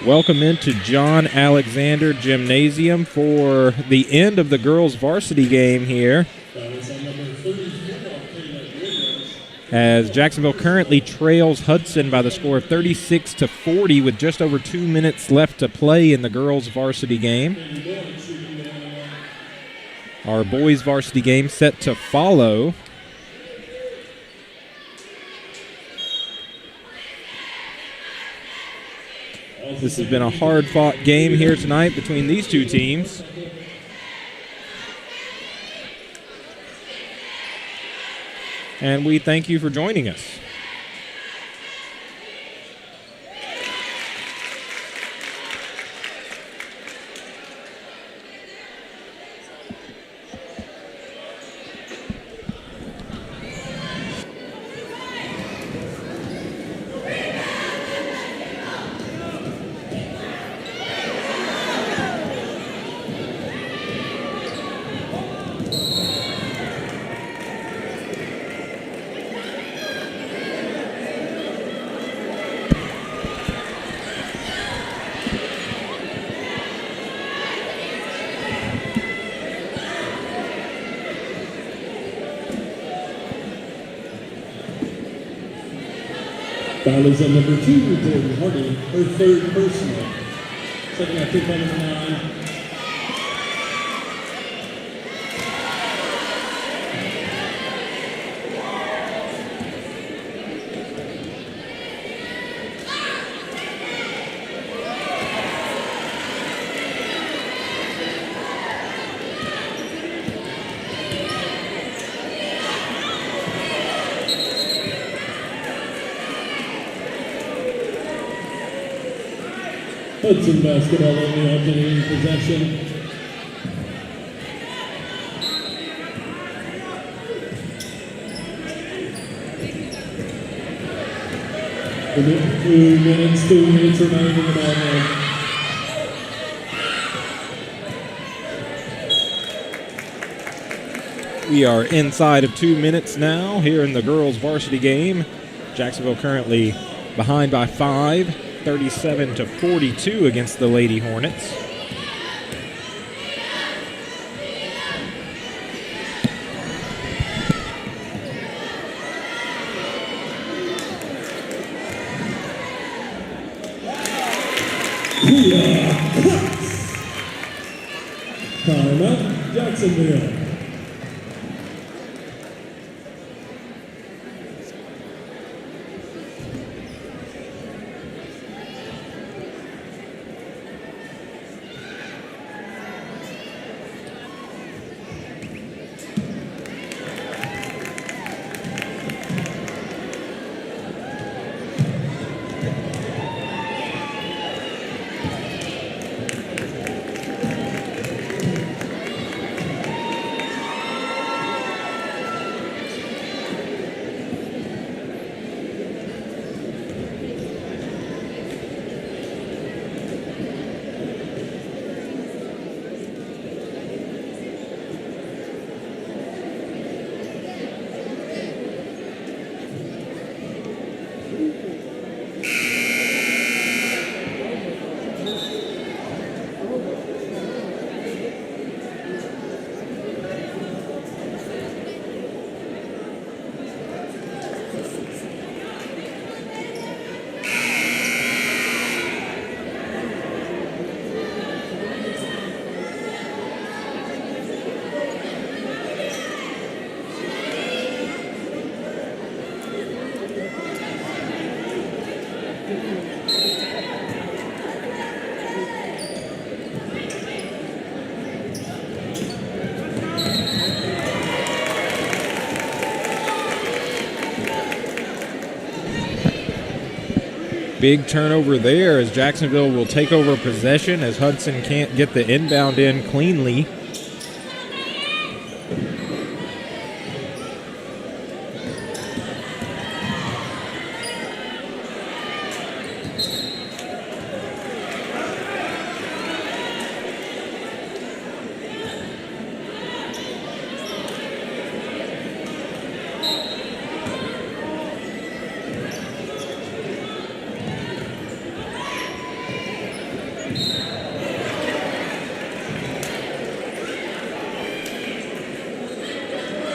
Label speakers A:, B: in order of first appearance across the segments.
A: Welcome into John Alexander Gymnasium for the end of the girls' varsity game here, as Jacksonville currently trails Hudson by the score of 36-40 with just over 2 minutes left to play in the girls' varsity game. Our boys' varsity game set to follow. This has been a hard-fought game here tonight between these two teams. And we thank you for joining us.
B: Foul is on number 2, Jordan Hardy, her third personal. Second half kick by number 9. Hudson basketball on the alternating possession. Within 2 minutes remaining in the ball game.
A: We are inside of 2 minutes now here in the girls' varsity game. Jacksonville currently behind by 5, 37-42 against the Lady Hornets.
B: Timeout, Jacksonville.
A: Big turnover there as Jacksonville will take over possession as Hudson can't get the inbound in cleanly.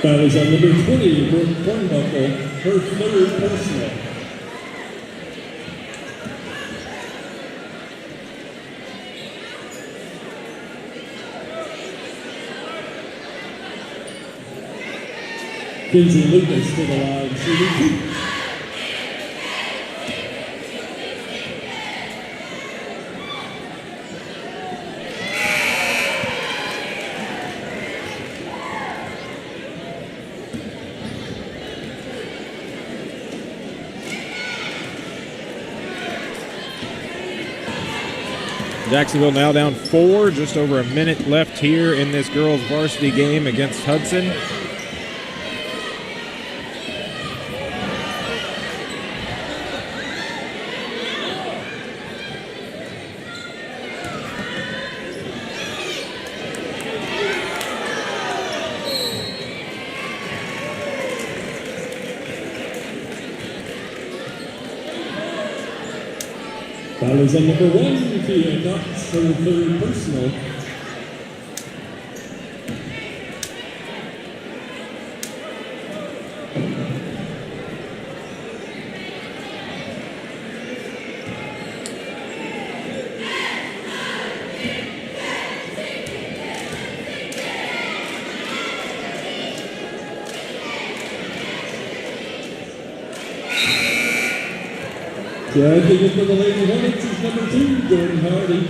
B: Foul is on number 20, Brooke Hornbuckle, her third personal. Kinsey Lucas to the line, shooting 2.
A: Jacksonville now down 4, just over a minute left here in this girls varsity game against Hudson.
B: Foul is on number 1, Tia Knox, her third personal. Judging it for the Lady Hornets is number 2, Jordan Hardy.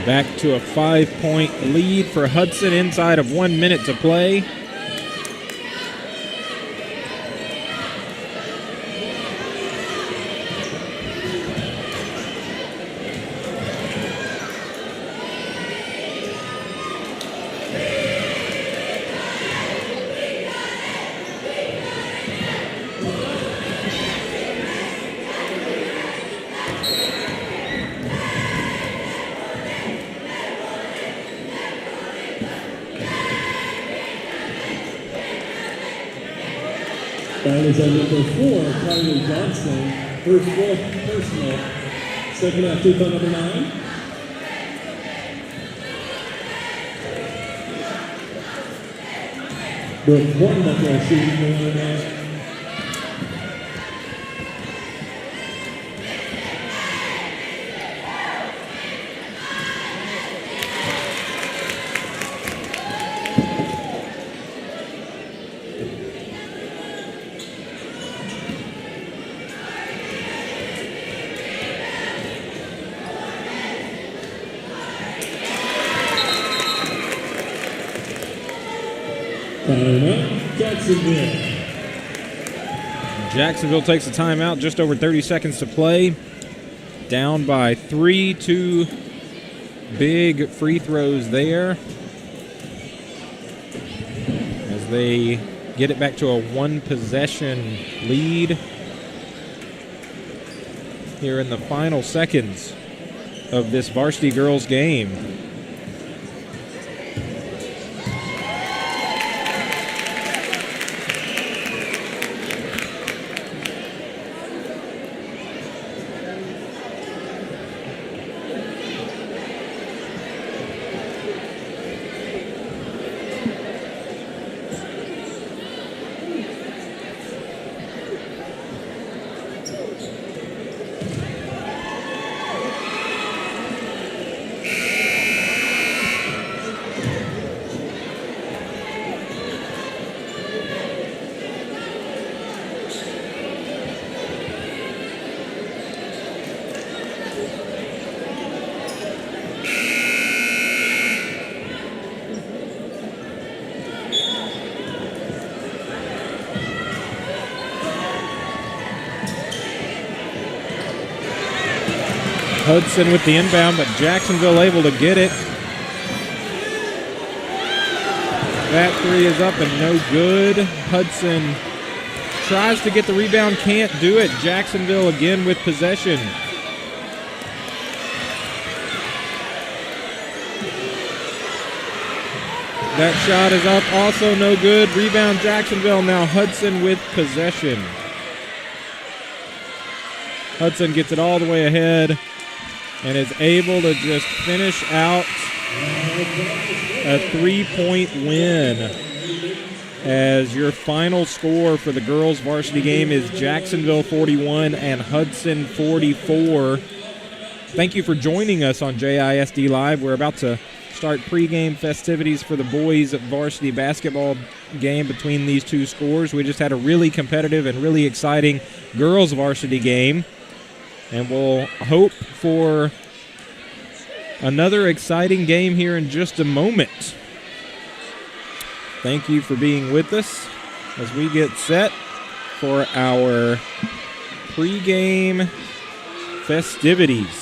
A: Back to a 5-point lead for Hudson inside of 1 minute to play.
B: Foul is on number 4, Kylie Johnson, her 4th personal. Second half tip on number 9. Brooke Hornbuckle shooting the line now. Timeout, Jacksonville.
A: Jacksonville takes a timeout, just over 30 seconds to play. Down by 3, 2 big free throws there as they get it back to a 1-possession lead here in the final seconds of this varsity girls game. Hudson with the inbound, but Jacksonville able to get it. That 3 is up and no good. Hudson tries to get the rebound, can't do it. Jacksonville again with possession. That shot is up, also no good. Rebound Jacksonville, now Hudson with possession. Hudson gets it all the way ahead and is able to just finish out a 3-point win. As your final score for the girls varsity game is Jacksonville 41 and Hudson 44. Thank you for joining us on JISD Live. We're about to start pregame festivities for the boys varsity basketball game between these two scores. We just had a really competitive and really exciting girls varsity game, and we'll hope for another exciting game here in just a moment. Thank you for being with us as we get set for our pregame festivities.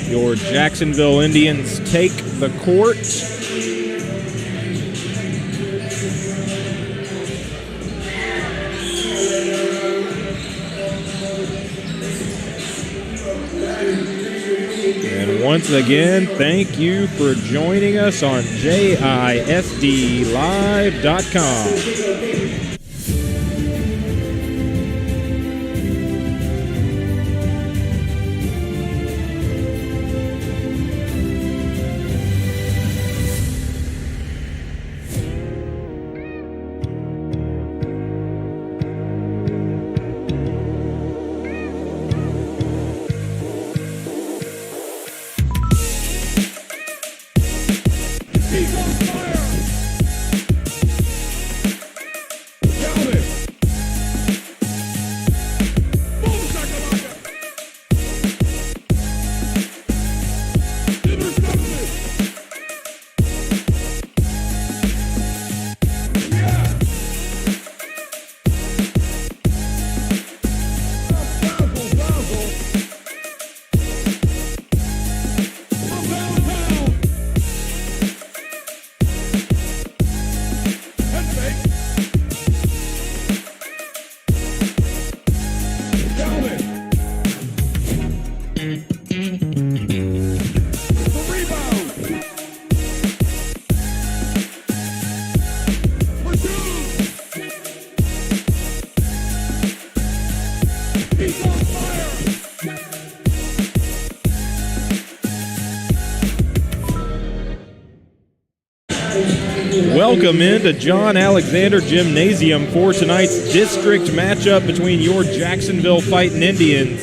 A: Your Jacksonville Indians take the court. And once again, thank you for joining us on JISDlive.com. Welcome into John Alexander Gymnasium for tonight's district matchup between your Jacksonville Fighting Indians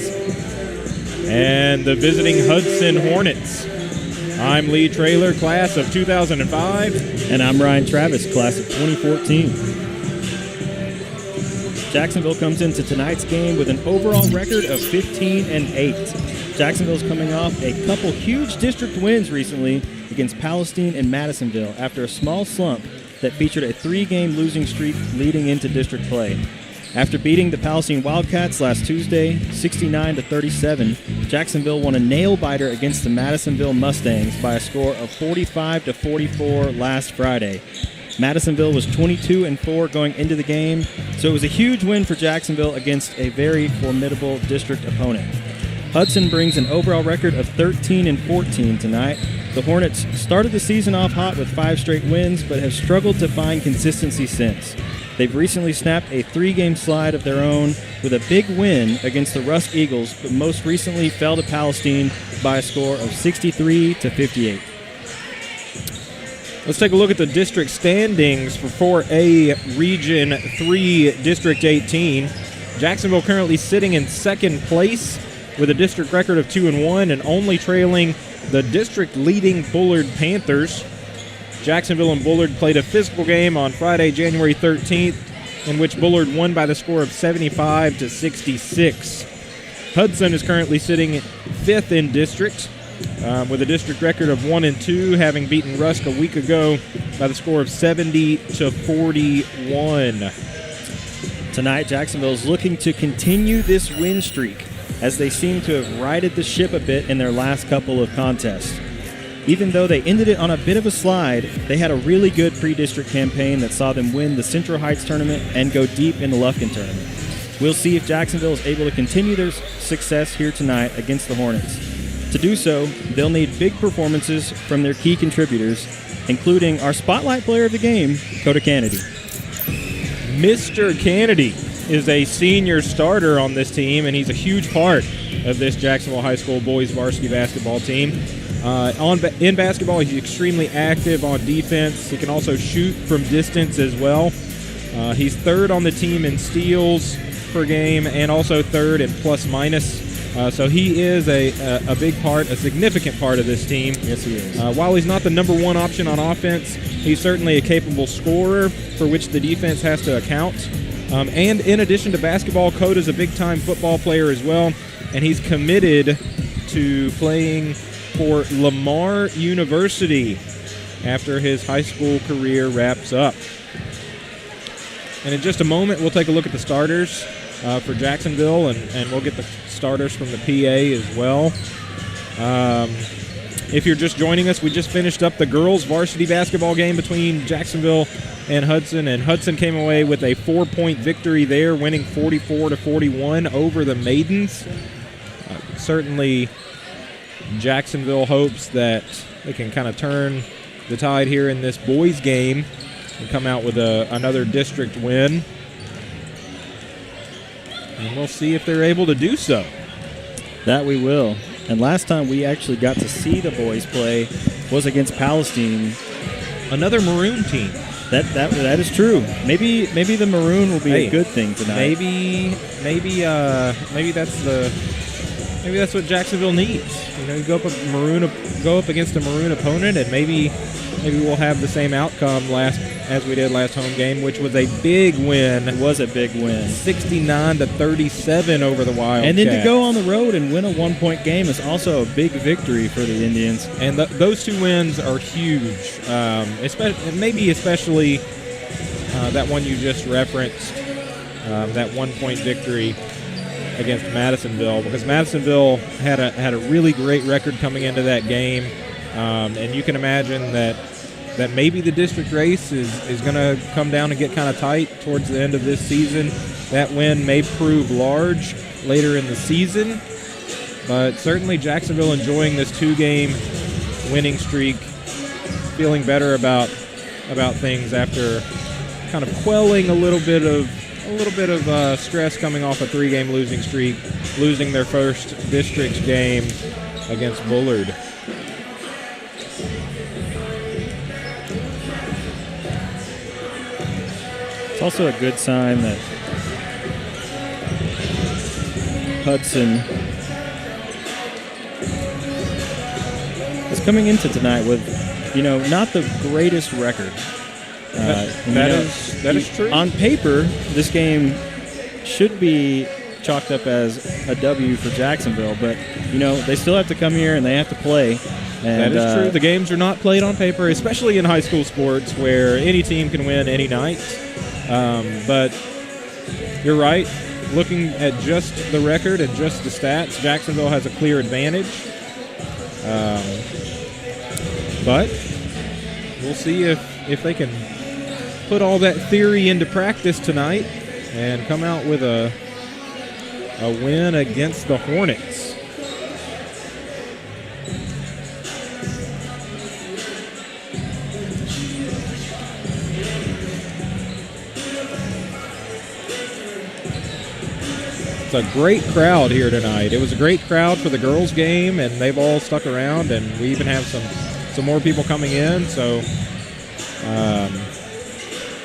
A: and the visiting Hudson Hornets. I'm Lee Traylor, class of 2005.
C: And I'm Ryan Travis, class of 2014. Jacksonville comes into tonight's game with an overall record of 15-8. Jacksonville's coming off a couple huge district wins recently against Palestine and Madisonville after a small slump that featured a 3-game losing streak leading into district play. After beating the Palestine Wildcats last Tuesday, 69-37, Jacksonville won a nail-biter against the Madisonville Mustangs by a score of 45-44 last Friday. Madisonville was 22-4 going into the game, so it was a huge win for Jacksonville against a very formidable district opponent. Hudson brings an overall record of 13-14 tonight. The Hornets started the season off hot with 5 straight wins, but have struggled to find consistency since. They've recently snapped a 3-game slide of their own with a big win against the Rusk Eagles, but most recently fell to Palestine by a score of 63-58.
A: Let's take a look at the district standings for 4A Region 3 District 18. Jacksonville currently sitting in second place with a district record of 2-1 and only trailing the district-leading Bullard Panthers. Jacksonville and Bullard played a physical game on Friday, January 13th, in which Bullard won by the score of 75-66. Hudson is currently sitting fifth in district with a district record of 1-2, having beaten Rusk a week ago by the score of 70-41.
C: Tonight, Jacksonville is looking to continue this win streak. as they seem to have righted the ship a bit in their last couple of contests. Even though they ended it on a bit of a slide, they had a really good pre-district campaign that saw them win the Central Heights tournament and go deep in the Lufkin tournament. We'll see if Jacksonville is able to continue their success here tonight against the Hornets. To do so, they'll need big performances from their key contributors, including our spotlight player of the game, Coda Kennedy.
A: Mr. Kennedy is a senior starter on this team, and he's a huge part of this Jacksonville High School boys varsity basketball team. In basketball, he's extremely active on defense. He can also shoot from distance as well. He's third on the team in steals per game and also third in plus-minus. So he is a big part, a significant part of this team.
C: Yes, he is.
A: While he's not the number one option on offense, he's certainly a capable scorer for which the defense has to account. And in addition to basketball, Coda's a big-time football player as well, and he's committed to playing for Lamar University after his high school career wraps up. And in just a moment, we'll take a look at the starters for Jacksonville, and we'll get the starters from the PA as well. If you're just joining us, we just finished up the girls' varsity basketball game between Jacksonville and Hudson came away with a 4-point victory there, winning 44-41 over the Maidens. Certainly, Jacksonville hopes that they can kind of turn the tide here in this boys' game and come out with another district win. And we'll see if they're able to do so.
C: That we will. And last time we actually got to see the boys play was against Palestine.
A: Another Maroon team.
C: That is true. Maybe the Maroon will be a good thing tonight.
A: Maybe that's what Jacksonville needs. You know, you go up against a Maroon opponent, and maybe we'll have the same outcome as we did last home game, which was a big win.
C: It was a big win.
A: 69-37 over the Wildcats.
C: And then to go on the road and win a 1-point game is also a big victory for the Indians.
A: And those two wins are huge, especially that one you just referenced, that 1-point victory against Madisonville, because Madisonville had a really great record coming into that game, and you can imagine that maybe the district race is going to come down and get kind of tight towards the end of this season. That win may prove large later in the season, but certainly Jacksonville enjoying this 2-game winning streak, feeling better about things after kind of quelling a little bit of stress coming off a 3-game losing streak, losing their first district game against Bullard.
C: It's also a good sign that Hudson is coming into tonight with, not the greatest record.
A: That is true.
C: On paper, this game should be chalked up as a W for Jacksonville, but they still have to come here and they have to play. And,
A: that is true. The games are not played on paper, especially in high school sports where any team can win any night. But you're right. Looking at just the record and just the stats, Jacksonville has a clear advantage. But we'll see if they can put all that theory into practice tonight and come out with a win against the Hornets. It's a great crowd here tonight. It was a great crowd for the girls' game, and they've all stuck around, and we even have some more people coming in. So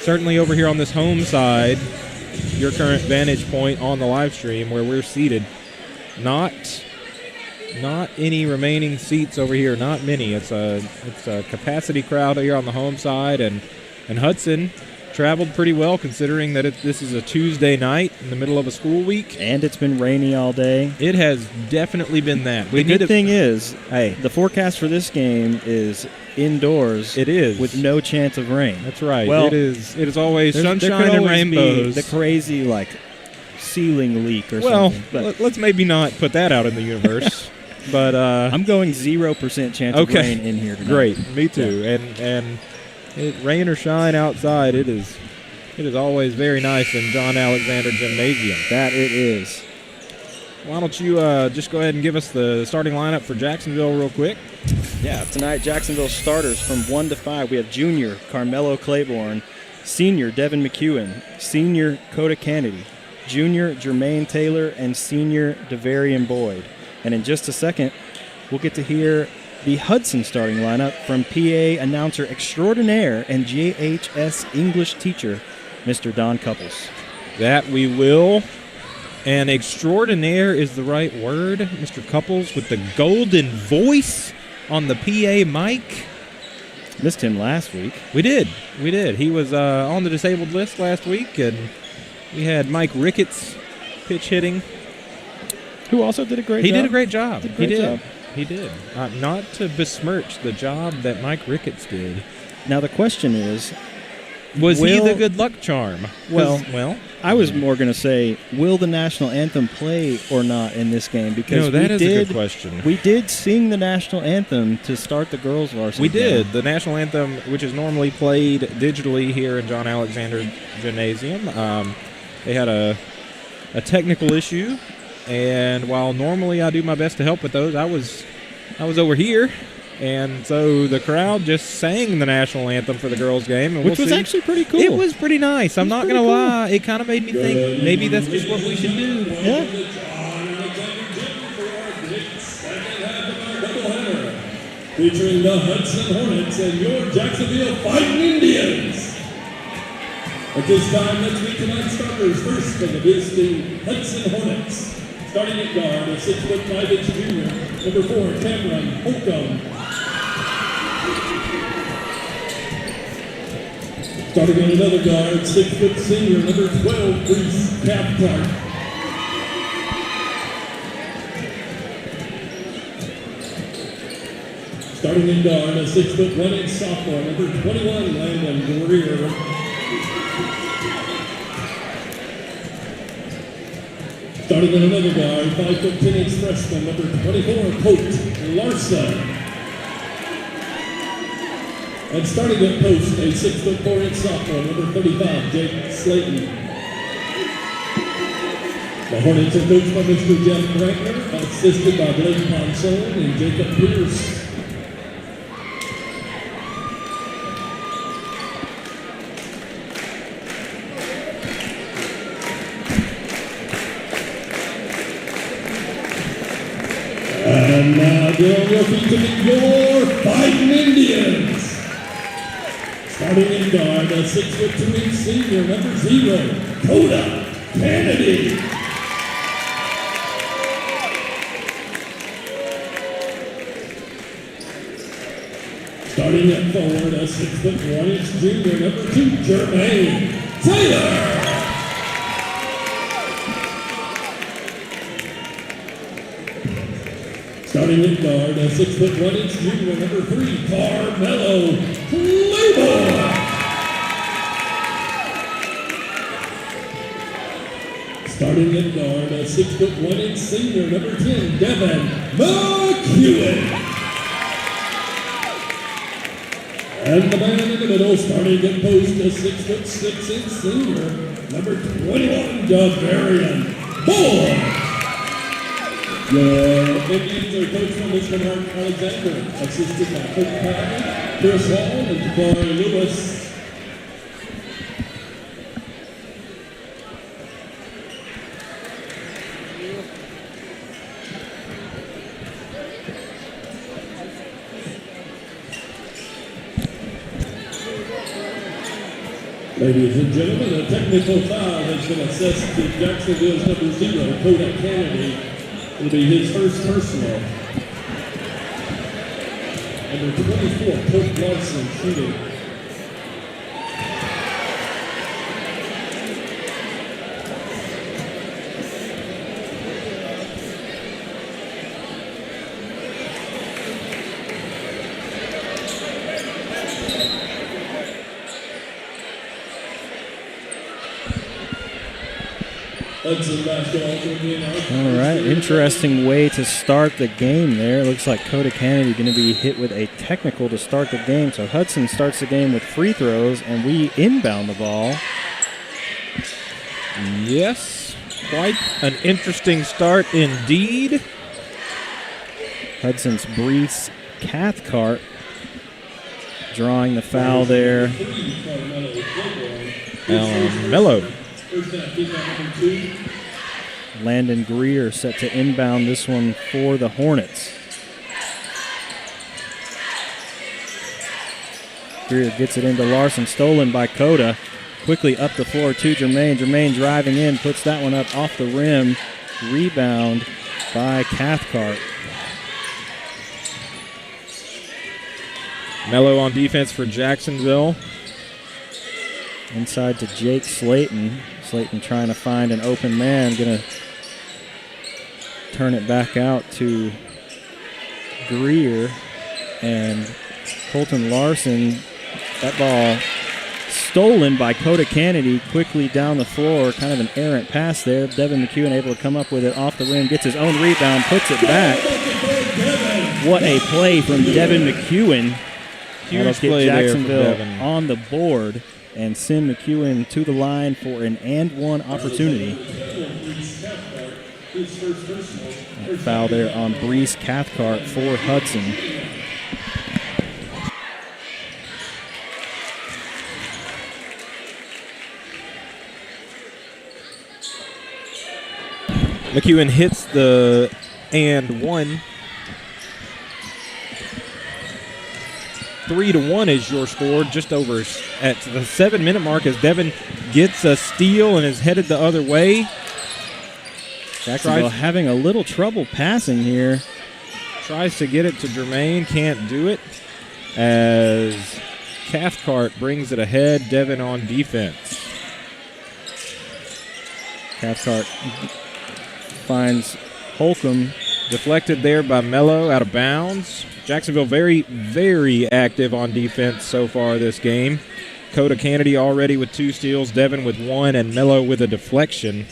A: certainly over here on this home side, your current vantage point on the live stream where we're seated, not any remaining seats over here, not many. It's a capacity crowd here on the home side, and Hudson traveled pretty well considering that this is a Tuesday night in the middle of a school week.
C: And it's been rainy all day.
A: It has definitely been that.
C: The good thing is, the forecast for this game is indoors.
A: It is.
C: With no chance of rain.
A: That's right.
C: Well,
A: it is always sunshine and rainbows.
C: The crazy, ceiling leak or
A: Well,
C: something. But
A: let's maybe not put that out in the universe. But
C: I'm going 0% chance of rain in here tonight.
A: Great, me too. Yeah. And rain or shine outside, it is always very nice in John Alexander Gymnasium.
C: That it is.
A: Why don't you just go ahead and give us the starting lineup for Jacksonville real quick?
C: Yeah, tonight Jacksonville starters from 1 to 5. We have junior Carmelo Claiborne, senior Devin McEwen, senior Coda Kennedy, junior Jermaine Taylor, and senior DeVarian Boyd. And in just a second, we'll get to hear the Hudson starting lineup from PA announcer extraordinaire and JHS English teacher, Mr. Don Couples.
A: That we will. And extraordinaire is the right word. Mr. Couples with the golden voice on the PA mic.
C: Missed him last week.
A: We did. He was on the disabled list last week, and we had Mike Ricketts pitch hitting.
C: Who also did a great job.
A: He did a great job.
C: He did.
A: Not to besmirch the job that Mike Ricketts did.
C: Now the question is,
A: was he the good luck charm?
C: Well, I was more going to say, will the national anthem play or not in this game? Because
A: that is a good question.
C: We did sing the national anthem to start the girls' varsity.
A: We did. The national anthem, which is normally played digitally here in John Alexander Gymnasium. They had a technical issue, and while normally I do my best to help with those, I was over here. And so the crowd just sang the national anthem for the girls' game. And
C: which was actually pretty cool.
A: It was pretty nice. I'm not going to lie. It kind of made me think maybe that's just what we should do.
C: Yeah.
B: Featuring the Hudson Hornets and your Jacksonville Fighting Indians. At this time, let's meet tonight's starters. First from the visiting Hudson Hornets. Starting at guard, a 6'5" junior, number 4, Cameron Holcomb. Starting at another guard, 6' senior, number 12, Reese Cathcart. Starting in guard, a 6'1" sophomore, number 21, Landon Greer. Starting in another guard, 5'10" freshman, number 24, Colt Larson. And starting at post, a 6'4" sophomore, number 35, Jake Slayton. The Hornets are coached by Mr. Jeff Brackner, assisted by Blake Ponson and Jacob Pierce. And now get on your feet to meet your Fighting Indians. Starting in guard, a 6'2" senior, number 0, Coda Kennedy. Starting at forward, a 6'1" junior, number 2, Jermaine Taylor. Starting at guard, a 6'1" junior, number 3, Carmelo Claiborne. Starting at guard, a 6'1" senior, number 10, Devin McEwen. And the man in the middle, starting at post, a 6'6" senior, number 21, DeVarian Boyd. Your Indians are coached by Mr. Mark Alexander, assisted by Coach Patton, Chris Hall, and Jabari Lewis. Ladies and gentlemen, a technical foul has been assessed to Jacksonville's number 0, Coda Kennedy. It'll be his first personal. Number 24, Colt Larson shooting. Hudson basketball tournament.
C: All right, interesting way to start the game there. Looks like Coda Kennedy going to be hit with a technical to start the game. So Hudson starts the game with free throws, and we inbound the ball.
A: Yes, quite an interesting start indeed.
C: Hudson's Brees Cathcart drawing the foul there.
A: Mello.
C: Landon Greer set to inbound this one for the Hornets. Greer gets it into Larson, stolen by Coda. Quickly up the floor to Jermaine. Jermaine driving in, puts that one up off the rim. Rebound by Cathcart.
A: Mello on defense for Jacksonville.
C: Inside to Jake Slayton. Slayton trying to find an open man. Going to turn it back out to Greer. And Colton Larson, that ball stolen by Coda Kennedy, quickly down the floor. Kind of an errant pass there. Devin McEwen able to come up with it off the rim. Gets his own rebound, puts it back. What a play from Devin McEwen.
A: Huge
C: That'll
A: play
C: get
A: there from
C: Jacksonville
A: Devin.
C: on the board and send McEwen to the line for an and-one opportunity. That foul there on Brees Cathcart for Hudson.
A: McEwen hits the and one. 3-1 is your score, just over at the 7-minute mark as Devin gets a steal and is headed the other way.
C: Jacksonville having a little trouble passing here.
A: Tries to get it to Jermaine, can't do it as Cathcart brings it ahead. Devin on defense.
C: Cathcart finds Holcomb.
A: Deflected there by Mello, out of bounds. Jacksonville very, very active on defense so far this game. Coda Kennedy already with 2 steals, Devin with 1, and Mello with a deflection.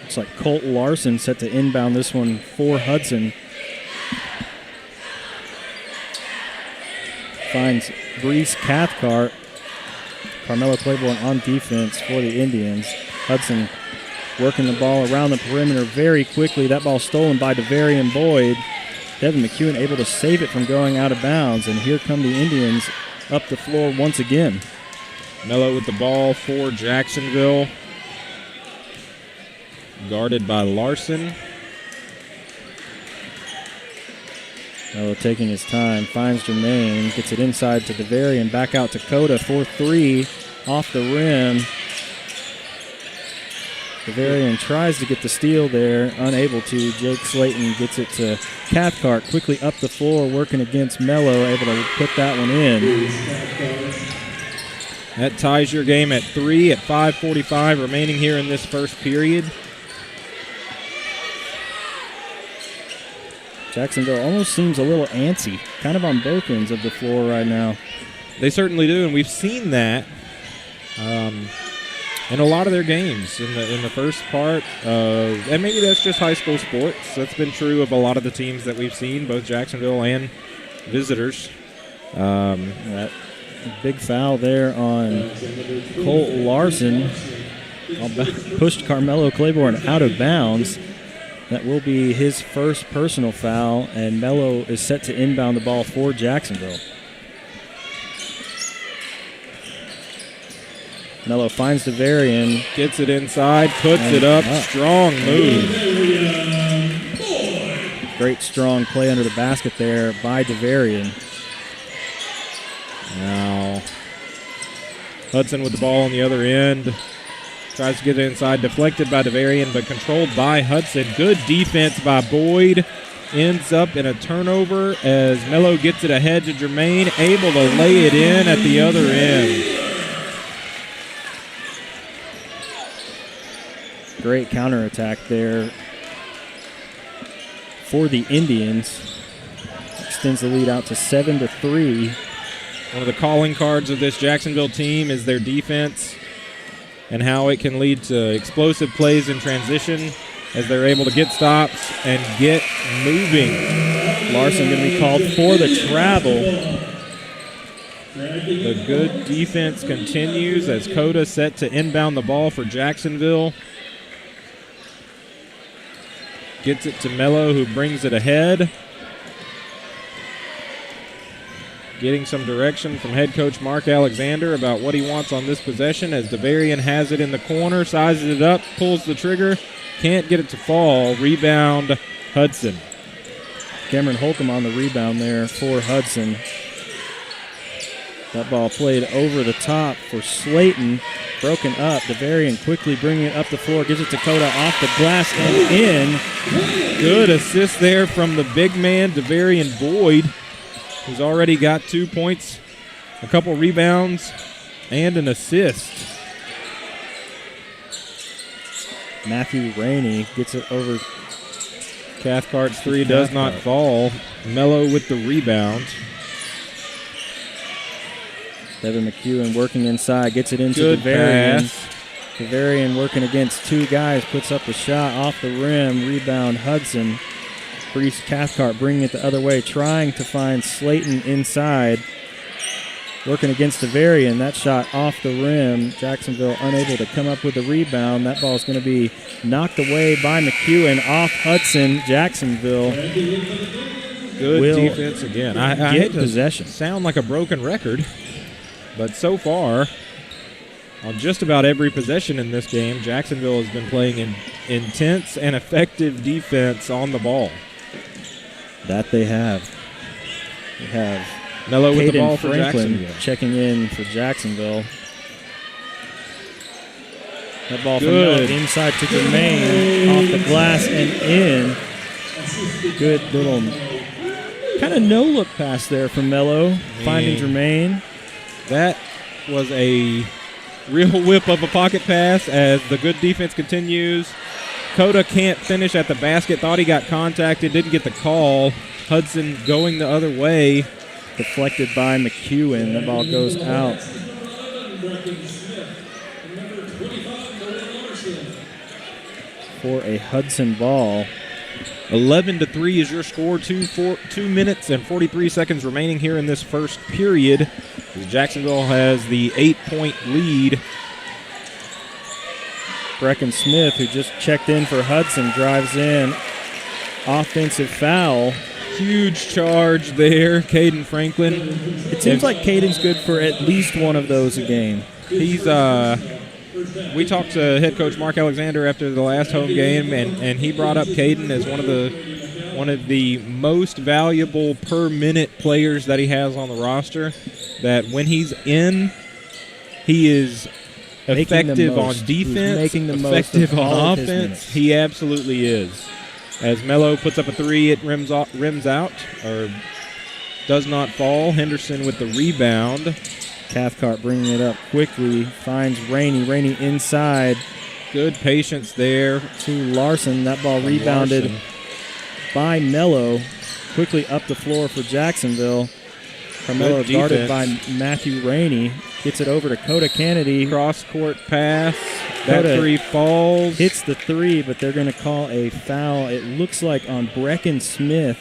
C: Looks like Colt Larson set to inbound this one for Hudson. Finds Brees Cathcart. Carmelo Claiborne on defense for the Indians. Hudson working the ball around the perimeter very quickly. That ball stolen by DeVarian Boyd. Devin McEwen able to save it from going out of bounds. And here come the Indians up the floor once again.
A: Mello with the ball for Jacksonville. Guarded by Larson.
C: Mello taking his time. Finds Jermaine. Gets it inside to DeVarian. Back out to Coda for 3. Off the rim. DeVarian tries to get the steal there, unable to. Jake Slayton gets it to Cathcart, quickly up the floor, working against Mello, able to put that one in.
A: That ties your game at 3 at 5:45 remaining here in this first period.
C: Jacksonville almost seems a little antsy, kind of on both ends of the floor right now.
A: They certainly do, and we've seen that in a lot of their games in the first part. And maybe that's just high school sports. That's been true of a lot of the teams that we've seen, both Jacksonville and visitors.
C: That big foul there on Colt Larson. Pushed Carmelo Claiborne out of bounds. That will be his first personal foul, and Mello is set to inbound the ball for Jacksonville. Mello finds DeVarian.
A: Gets it inside, puts it up. Strong move.
C: Great strong play under the basket there by DeVarian.
A: Now, Hudson with the ball on the other end. Tries to get it inside, deflected by DeVarian, but controlled by Hudson. Good defense by Boyd. Ends up in a turnover as Mello gets it ahead to Jermaine, able to lay it in at the other end.
C: Great counterattack there for the Indians. Extends the lead out to 7-3.
A: One of the calling cards of this Jacksonville team is their defense. and how it can lead to explosive plays in transition as they're able to get stops and get moving.
C: Larson going to be called for the travel.
A: The good defense continues as Coda set to inbound the ball for Jacksonville. Gets it to Mello, who brings it ahead. Getting some direction from head coach Mark Alexander about what he wants on this possession as DeVarian has it in the corner, sizes it up, pulls the trigger, can't get it to fall. Rebound, Hudson.
C: Cameron Holcomb on the rebound there for Hudson. That ball played over the top for Slayton. Broken up. DeVarian quickly bringing it up the floor. Gives it to Coda off the glass and in.
A: Good assist there from the big man, DeVarian Boyd, who's already got 2 points, a couple rebounds, and an assist.
C: Matthew Rainey gets it over.
A: Cathcart's three does not fall. Mello with the rebound.
C: Devin McEwen working inside, gets it into
A: Good
C: DeVarian.
A: pass.
C: DeVarian working against two guys, puts up the shot off the rim. Rebound Hudson. Brees Cathcart bringing it the other way, trying to find Slayton inside. Working against DeVarian. That shot off the rim. Jacksonville unable to come up with the rebound. That ball is going to be knocked away by McEwen off Hudson. Jacksonville.
A: Good defense again. I hate to
C: possession.
A: Sound like a broken record, but so far, on just about every possession in this game, Jacksonville has been playing in intense and effective defense on the ball.
C: That they have. They have
A: Mello with the ball
C: Caden
A: for
C: Franklin
A: Jacksonville.
C: checking in for Jacksonville. That ball from
A: Good.
C: Mello inside to Jermaine, off the glass and in. Good little kind of no-look pass there from Mello, finding Jermaine.
A: That was a real whip of a pocket pass as the good defense continues. Coda can't finish at the basket. Thought he got contacted, didn't get the call. Hudson going the other way.
C: Deflected by McEwen. That ball goes out. For a Hudson ball.
A: 11-3 is your score. 2 minutes and 43 seconds remaining here in this first period. Jacksonville has the 8-point lead.
C: Brecken Smith, who just checked in for Hudson, drives in. Offensive foul.
A: Huge charge there, Caden Franklin.
C: It seems like Caden's good for at least one of those a game.
A: He's we talked to head coach Mark Alexander after the last home game, and he brought up Caden as one of the most valuable per minute players that he has on the roster. That when he's in, he is effective on defense, effective on offense. He absolutely is. As Mello puts up a three, it rims out, or does not fall. Henderson with the rebound.
C: Cathcart bringing it up quickly, finds Rainey. Rainey inside.
A: Good patience there.
C: To Larson. That ball rebounded by Mello. Quickly up the floor for Jacksonville. Carmelo guarded by Matthew Rainey. Gets it over to Coda Kennedy.
A: Cross-court pass. That three falls.
C: Hits the three, but they're going to call a foul. It looks like on Brecken Smith.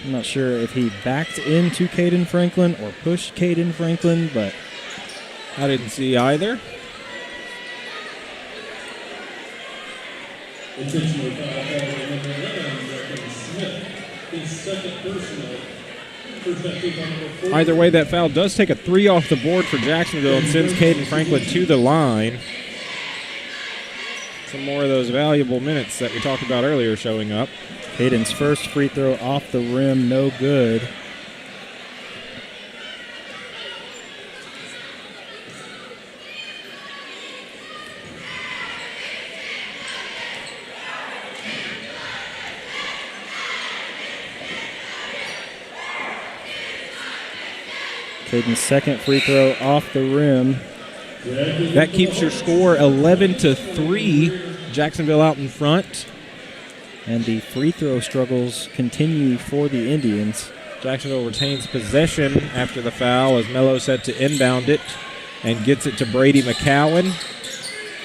C: I'm not sure if he backed into Caden Franklin or pushed Caden Franklin, but
A: I didn't see either.
B: Intentional foul called number 11, Brecken Smith. His second personal. First that kick on number 4.
A: Either way, that foul does take a three off the board for Jacksonville and sends Caden Franklin to the line. Some more of those valuable minutes that we talked about earlier showing up.
C: Caden's first free throw off the rim, no good. Caden's second free throw off the rim.
A: That keeps your score 11-3. Jacksonville out in front.
C: And the free throw struggles continue for the Indians.
A: Jacksonville retains possession after the foul as Mello set to inbound it and gets it to Brady McCowan.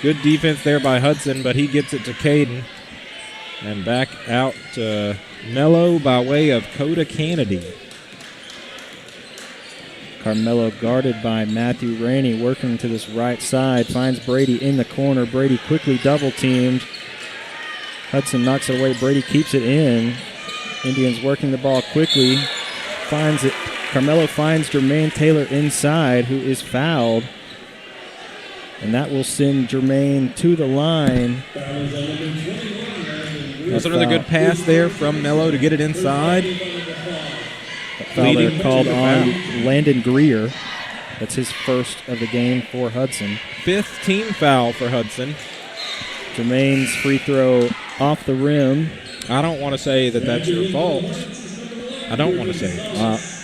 A: Good defense there by Hudson, but he gets it to Caden. And back out to Mello by way of Coda Kennedy.
C: Carmelo guarded by Matthew Rainey, working to this right side, finds Brady in the corner. Brady quickly double-teamed. Hudson knocks it away. Brady keeps it in. Indians working the ball quickly. Finds it. Carmelo finds Jermaine Taylor inside, who is fouled. And that will send Jermaine to the line.
A: That's another good pass there from Mello to get it inside.
C: Foul there called on Landon Greer. That's his first of the game for Hudson.
A: 5th team foul for Hudson.
C: Jermaine's free throw off the rim.
A: I don't want to say that that's your fault. I don't want to say it.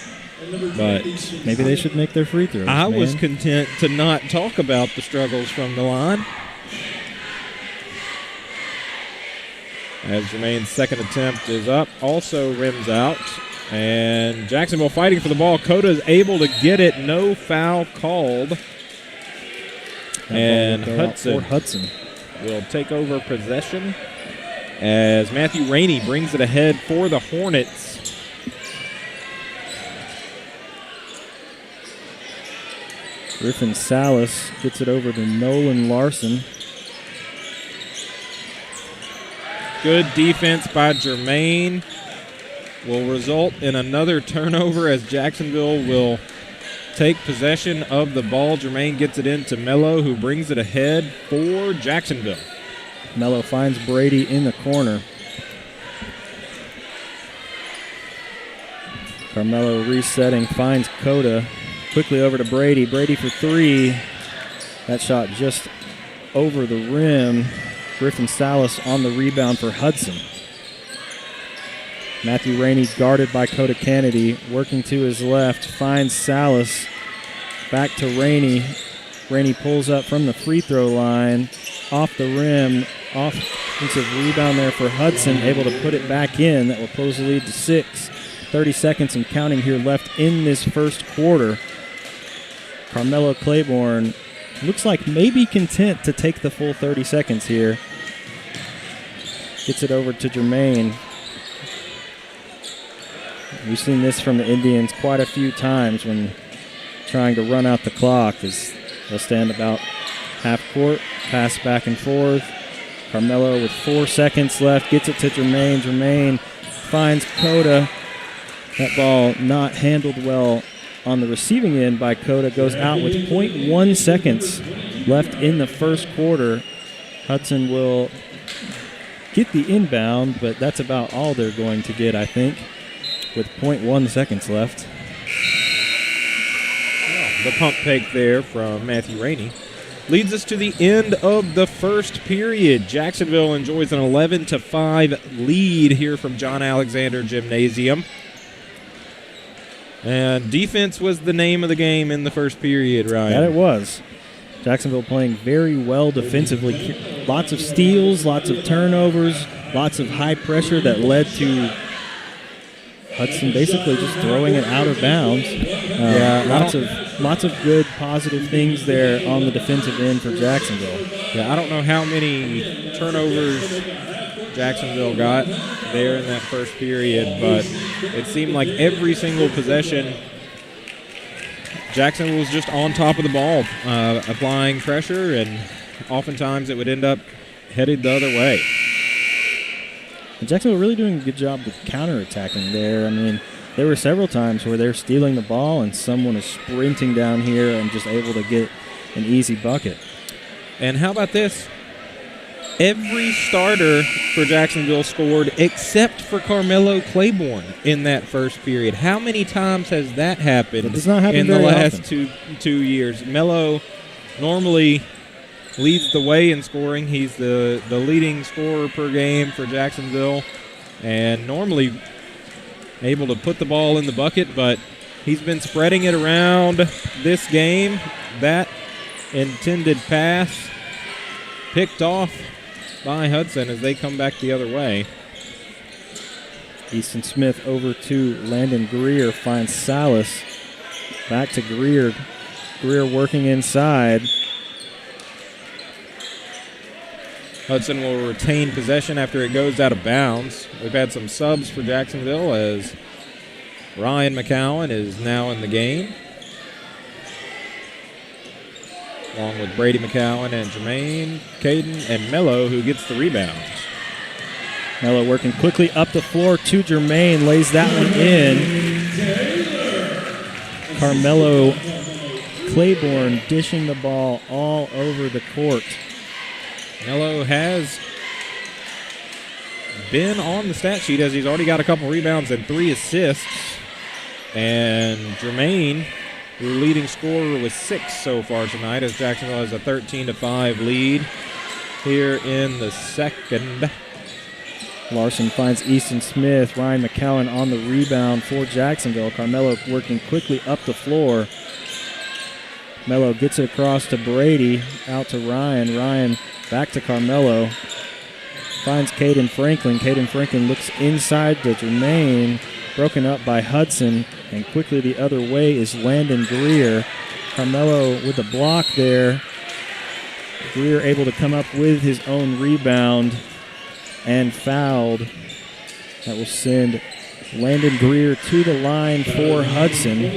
A: But
C: maybe they should make their free throws.
A: I was content to not talk about the struggles from the line. As Jermaine's second attempt is up, also rims out. And Jacksonville fighting for the ball. Coda is able to get it. No foul called. And Hudson will take over possession as Matthew Rainey brings it ahead for the Hornets.
C: Griffin Salas gets it over to Nolan Larson.
A: Good defense by Jermaine will result in another turnover as Jacksonville will take possession of the ball. Jermaine gets it into Mello, who brings it ahead for Jacksonville.
C: Mello finds Brady in the corner. Carmelo resetting, finds Coda. Quickly over to Brady. Brady for three. That shot just over the rim. Griffin Salas on the rebound for Hudson. Matthew Rainey guarded by Coda Kennedy. Working to his left. Finds Salas. Back to Rainey. Rainey pulls up from the free throw line. Off the rim. Offensive rebound there for Hudson. Able to put it back in. That will close the lead to 6. 30 seconds and counting here left in this first quarter. Carmelo Claiborne looks like maybe content to take the full 30 seconds here. Gets it over to Jermaine. We've seen this from the Indians quite a few times when trying to run out the clock. As they'll stand about half court, pass back and forth. Carmelo with 4 seconds left gets it to Jermaine. Jermaine finds Coda. That ball not handled well on the receiving end by Coda. Goes out with 0.1 seconds left in the first quarter. Hudson will get the inbound, but that's about all they're going to get, I think, with 0.1 seconds left.
A: The pump fake there from Matthew Rainey leads us to the end of the first period. Jacksonville enjoys an 11-5 lead here from John Alexander Gymnasium. And defense was the name of the game in the first period, Ryan.
C: That it was. Jacksonville playing very well defensively. Lots of steals, lots of turnovers, lots of high pressure that led to Hudson basically just throwing it out of bounds. Lots of good, positive things there on the defensive end for Jacksonville.
A: Yeah, I don't know how many turnovers Jacksonville got there in that first period, but it seemed like every single possession Jacksonville was just on top of the ball, applying pressure, and oftentimes it would end up headed the other way.
C: And Jacksonville really doing a good job with counterattacking there. I mean, there were several times where they're stealing the ball and someone is sprinting down here and just able to get an easy bucket.
A: And how about this? Every starter for Jacksonville scored except for Carmelo Claiborne in that first period. How many times has that happened in the last two years? Melo normally leads the way in scoring. He's the leading scorer per game for Jacksonville and normally able to put the ball in the bucket, but he's been spreading it around this game. That intended pass picked off by Hudson as they come back the other way.
C: Easton Smith over to Landon Greer, finds Salas. Back to Greer. Greer working inside.
A: Hudson will retain possession after it goes out of bounds. We've had some subs for Jacksonville as Ryan McCowan is now in the game, along with Brady McCowan and Jermaine, Caden, and Mello, who gets the rebounds.
C: Mello working quickly up the floor to Jermaine, lays that one in. Carmelo Claiborne dishing the ball all over the court.
A: Mello has been on the stat sheet as he's already got a couple rebounds and 3 assists. And Jermaine, your leading scorer, with 6 so far tonight, as Jacksonville has a 13-5 lead here in the second.
C: Larson finds Easton Smith. Ryan McCowan on the rebound for Jacksonville. Carmelo working quickly up the floor. Mello gets it across to Brady, out to Ryan. Ryan back to Carmelo. Finds Caden Franklin. Caden Franklin looks inside to Jermaine. Broken up by Hudson. And quickly the other way is Landon Greer. Carmelo with the block there. Greer able to come up with his own rebound and fouled. That will send Landon Greer to the line for Hudson.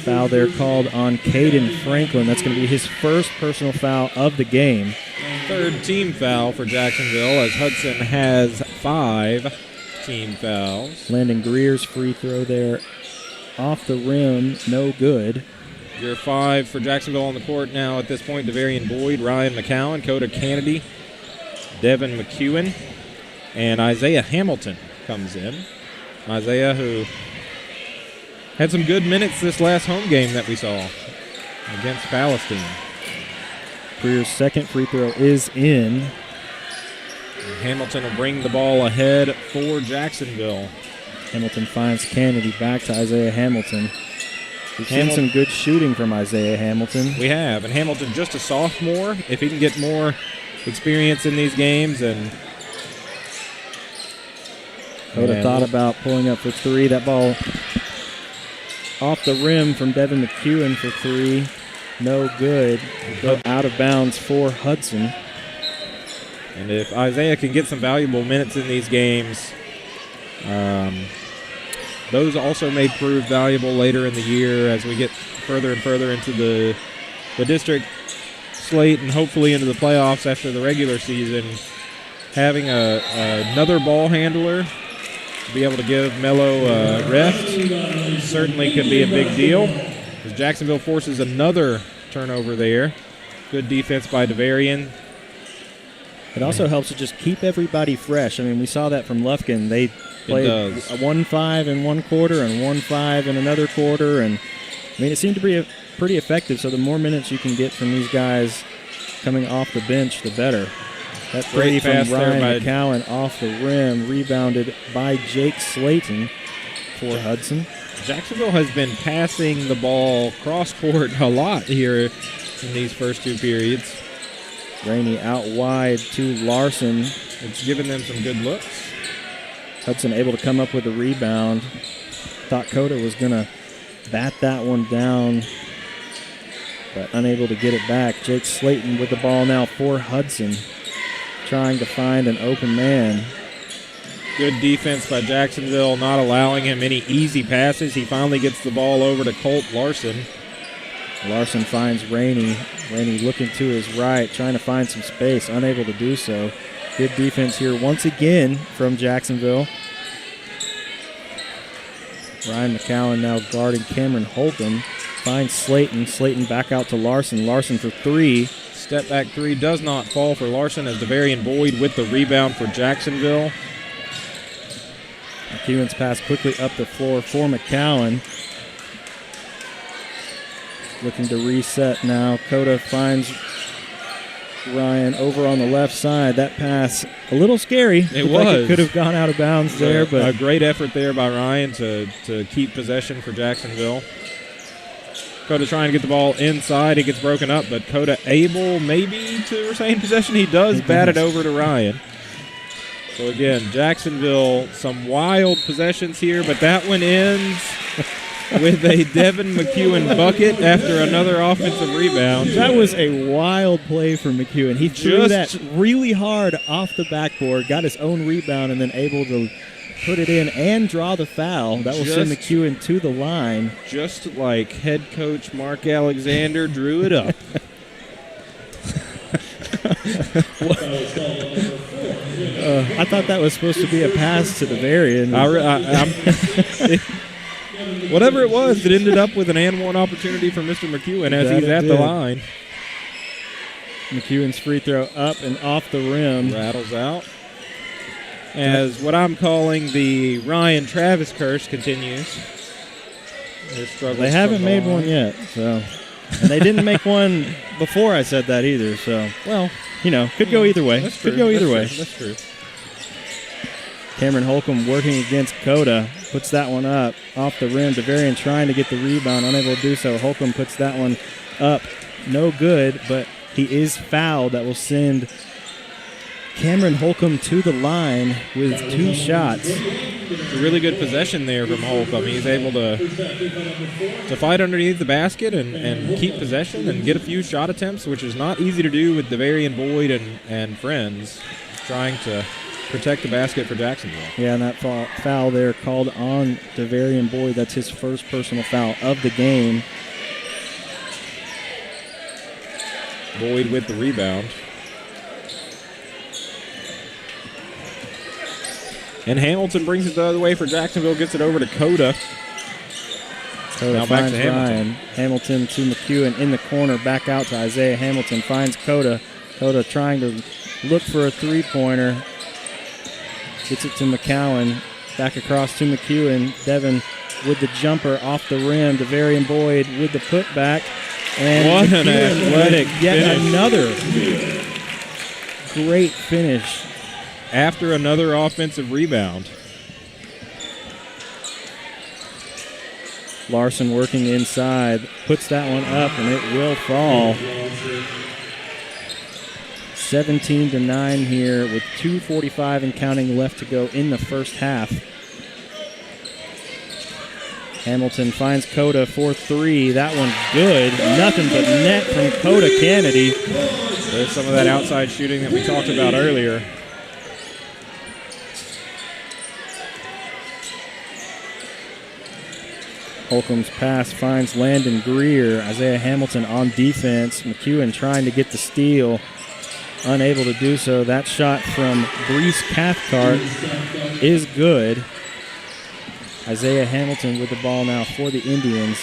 C: Foul there called on Caden Franklin. That's going to be his first personal foul of the game.
A: Third team foul for Jacksonville, as Hudson has 5 team fouls.
C: Landon Greer's free throw there off the rim, no good.
A: Your 5 for Jacksonville on the court now at this point: Devarian Boyd, Ryan McCowan, Coda Kennedy, Devin McEwen, and Isaiah Hamilton comes in. Isaiah, who had some good minutes this last home game that we saw against Palestine.
C: Greer's second free throw is in.
A: And Hamilton will bring the ball ahead for Jacksonville.
C: Hamilton finds Kennedy, back to Isaiah Hamilton. We've seen some good shooting from Isaiah Hamilton.
A: We have, and Hamilton just a sophomore. If he can get more experience in these games, and
C: I would have thought about pulling up for 3. That ball off the rim from Devin McEwen for 3. No good. Go out of bounds for Hudson.
A: And if Isaiah can get some valuable minutes in these games, those also may prove valuable later in the year as we get further and further into the district slate and hopefully into the playoffs after the regular season. Having another ball handler to be able to give Mello rest certainly could be a big deal, as Jacksonville forces another turnover there. Good defense by Devarian.
C: It also helps to just keep everybody fresh. I mean, we saw that from Lufkin. They played a 1-5 in one quarter and 1-5 in another quarter, and I mean, it seemed to be pretty effective. So the more minutes you can get from these guys coming off the bench, the better. That 3 from Ryan McCowan off the rim, rebounded by Jake Slayton for Hudson.
A: Jacksonville has been passing the ball cross-court a lot here in these first 2 periods.
C: Rainey out wide to Larson.
A: It's given them some good looks.
C: Hudson able to come up with a rebound. Thought Coda was going to bat that one down, but unable to get it back. Jake Slayton with the ball now for Hudson, trying to find an open man.
A: Good defense by Jacksonville, not allowing him any easy passes. He finally gets the ball over to Colt Larson.
C: Larson finds Rainey. Rainey looking to his right, trying to find some space, unable to do so. Good defense here once again from Jacksonville. Ryan McCowan now guarding Cameron Holcomb. Finds Slayton. Slayton back out to Larson. Larson for 3.
A: Step back 3 does not fall for Larson, as Devarian Boyd with the rebound for Jacksonville.
C: McEwen's pass quickly up the floor for McCowan. Looking to reset now. Coda finds Ryan over on the left side. That pass a little scary.
A: It was.
C: Like it could have gone out of bounds there, but
A: a great effort there by Ryan to keep possession for Jacksonville. Coda trying to get the ball inside. It gets broken up, but Coda able maybe to retain possession. He does bat it over to Ryan. So again, Jacksonville, some wild possessions here, but that one ends with a Devin McEwen bucket after another offensive rebound.
C: That was a wild play for McEwen. He threw that really hard off the backboard, got his own rebound, and then able to put it in and draw the foul. That will send McEwen to the line.
A: Just like head coach Mark Alexander drew it up.
C: I thought that was supposed to be a pass to the Varian.
A: Whatever it was, it ended up with an and one opportunity for Mr. McEwen as he's at the line.
C: McEwen's free throw up and off the rim.
A: Rattles out. As what I'm calling the Ryan Travis curse continues.
C: They haven't made one yet, so. And they didn't make one before I said that either, so. Well, could go either way.
A: That's true.
C: Could go either way.
A: That's true.
C: Cameron Holcomb working against Coda. Puts that one up off the rim. DeVarian trying to get the rebound, unable to do so. Holcomb puts that one up. No good, but he is fouled. That will send Cameron Holcomb to the line with 2 shots.
A: It's a really good possession there from Holcomb. He's able to fight underneath the basket and keep possession and get a few shot attempts, which is not easy to do with DeVarian Boyd and friends trying to protect the basket for Jacksonville.
C: Yeah, and that foul there called on DeVarian Boyd. That's his first personal foul of the game.
A: Boyd with the rebound. And Hamilton brings it the other way for Jacksonville, gets it over to Coda.
C: Coda
A: back
C: finds
A: to Hamilton.
C: Ryan. Hamilton to McEwen in the corner, back out to Isaiah Hamilton, finds Coda. Coda trying to look for a three-pointer. Gets it to McCowan, back across to McEwen. Devin with the jumper off the rim. DeVarian Boyd with the putback. And
A: what
C: McEwen
A: an athletic
C: yet
A: finish.
C: Another great finish.
A: After another offensive rebound.
C: Larson working inside, puts that one up, and it will fall. 17-9 here with 2:45 and counting left to go in the first half. Hamilton finds Coda for 3. That one's good. Nothing but net from Coda Kennedy.
A: There's some of that outside shooting that we talked about earlier.
C: Holcomb's pass finds Landon Greer. Isaiah Hamilton on defense. McEwen trying to get the steal. Unable to do so. That shot from Brees Cathcart is good. Isaiah Hamilton with the ball now for the Indians.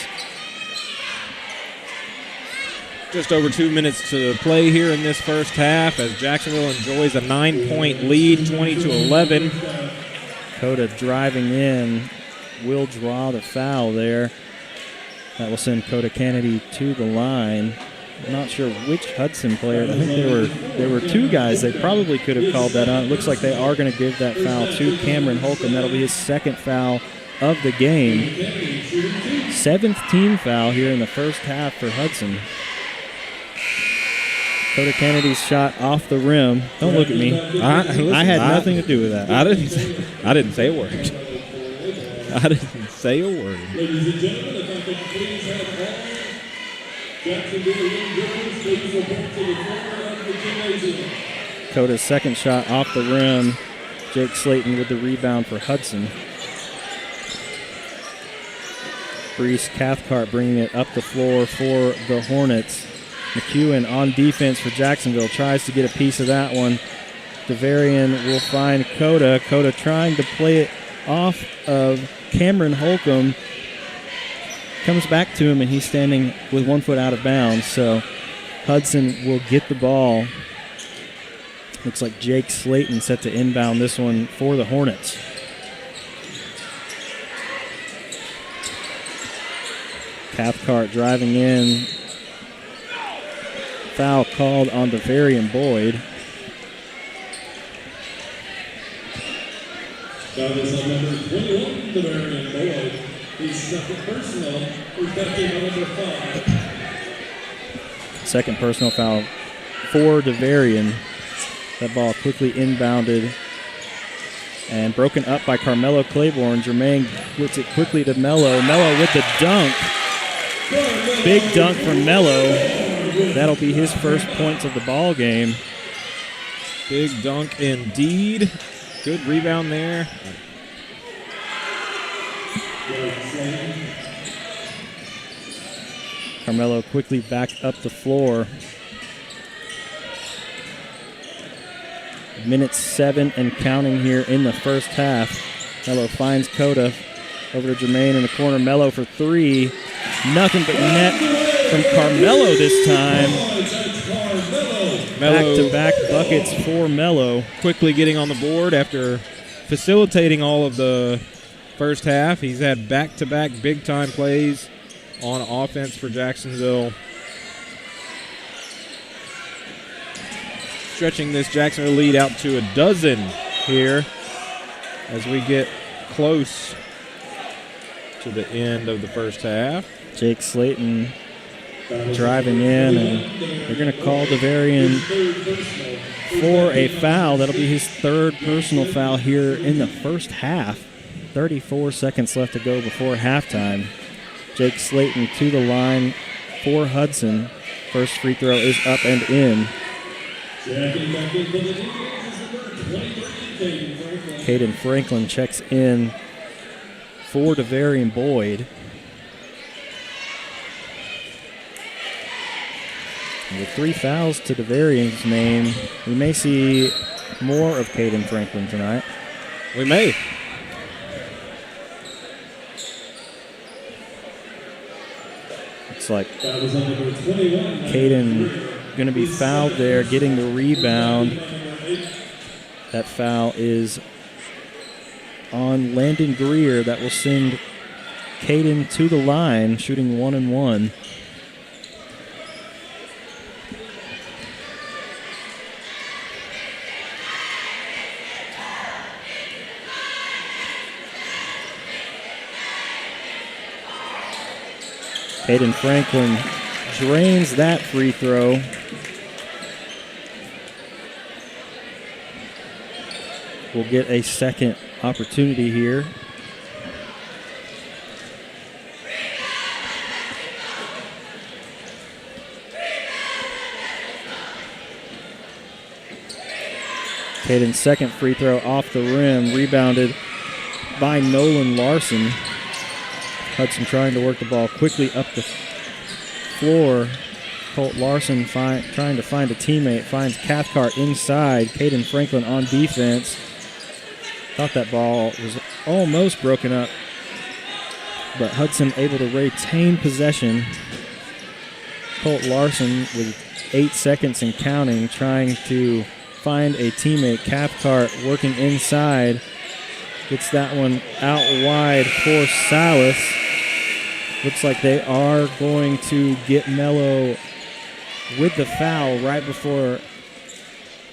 A: Just over 2 minutes to play here in this first half as Jacksonville enjoys a 9-point lead, 20-11.
C: Coda driving in. Will draw the foul there. That will send Coda Kennedy to the line. I'm not sure which Hudson player. I think there were 2 guys. They probably could have called that on. It looks like they are going to give that foul to Cameron Holcomb. That'll be his second foul of the game. 7th team foul here in the first half for Hudson. Coda Kennedy's shot off the rim. Don't look at me. I had nothing to do with that.
A: I didn't say a word. I didn't say a word.
B: Ladies and gentlemen, if I could please have all Jacksonville young girls please report to the corner of the gymnasium.
C: Coda's second shot off the rim. Jake Slayton with the rebound for Hudson. Brees Cathcart bringing it up the floor for the Hornets. McEwen on defense for Jacksonville. Tries to get a piece of that one. DeVarian will find Coda. Coda trying to play it off of Cameron Holcomb. Comes back to him, and he's standing with 1 foot out of bounds. So Hudson will get the ball. Looks like Jake Slayton set to inbound this one for the Hornets. Cathcart driving in. Foul called on DeVarian Boyd.
B: That was on number 21, DeVarian Boyd. His second personal, protecting number 5.
C: Second personal foul for DeVarian. That ball quickly inbounded And broken up by Carmelo Claiborne. Jermaine puts it quickly to Melo. Melo with the dunk. Big dunk from Melo. That'll be his first points of the ball game.
A: Big dunk indeed. Good rebound there.
C: Carmelo quickly back up the floor. Minute 7 and counting here in the first half. Melo finds Cota. Over to Jermaine in the corner. Melo for 3. Nothing but net from Carmelo this time. Back-to-back buckets for Melo.
A: Quickly getting on the board after facilitating all of the first half. He's had back-to-back big-time plays on offense for Jacksonville. Stretching this Jacksonville lead out to a dozen here as we get close to the end of the first half.
C: Jake Slayton driving in, and they're going to call DeVarian for a foul. That'll be his third personal foul here in the first half. 34 seconds left to go before halftime. Jake Slayton to the line for Hudson. First free throw is up and in. Caden Franklin checks in for DeVarian Boyd. And with 3 fouls to DeVarian's name, we may see more of Caden Franklin tonight.
A: We may.
C: Looks like Caden going to be fouled there, getting the rebound. That foul is on Landon Greer. That will send Caden to the line, shooting 1-and-1. Caden Franklin drains that free throw. We'll get a second opportunity here. Caden's second free throw off the rim, rebounded by Nolan Larson. Hudson trying to work the ball quickly up the floor. Colt Larson trying to find a teammate, finds Cathcart inside. Caden Franklin on defense. Thought that ball was almost broken up, but Hudson able to retain possession. Colt Larson with 8 seconds and counting, trying to find a teammate. Cathcart working inside. Gets that one out wide for Salas. Looks like they are going to get Melo with the foul right before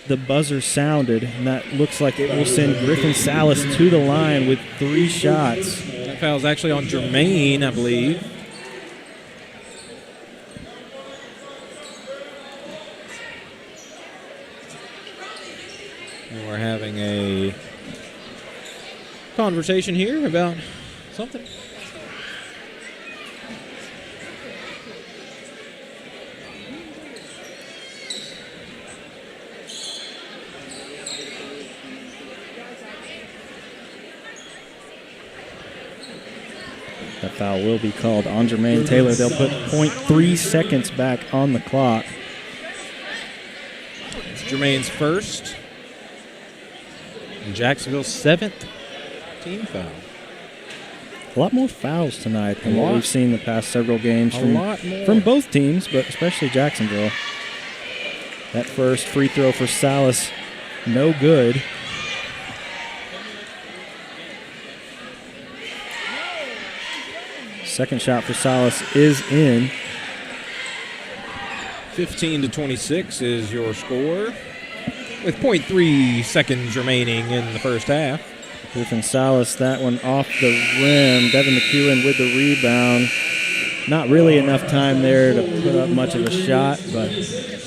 C: the buzzer sounded, and that looks like it will send Griffin Salas to the line with 3 shots.
A: That foul's actually on Jermaine, I believe. And we're having a conversation here about something.
C: That foul will be called on Jermaine Taylor. They'll put 0.3 seconds back on the clock.
A: It's Jermaine's first and Jacksonville's 7th team foul.
C: A lot more fouls tonight than what we've seen the past several games from both teams, but especially Jacksonville. That first free throw for Salas, no good. Second shot for Salas is in.
A: 15-26 is your score, with 0.3 seconds remaining in the first half.
C: Griffin Salas, that one off the rim. Devin McEwen with the rebound. Not really enough time there to put up much of a shot, but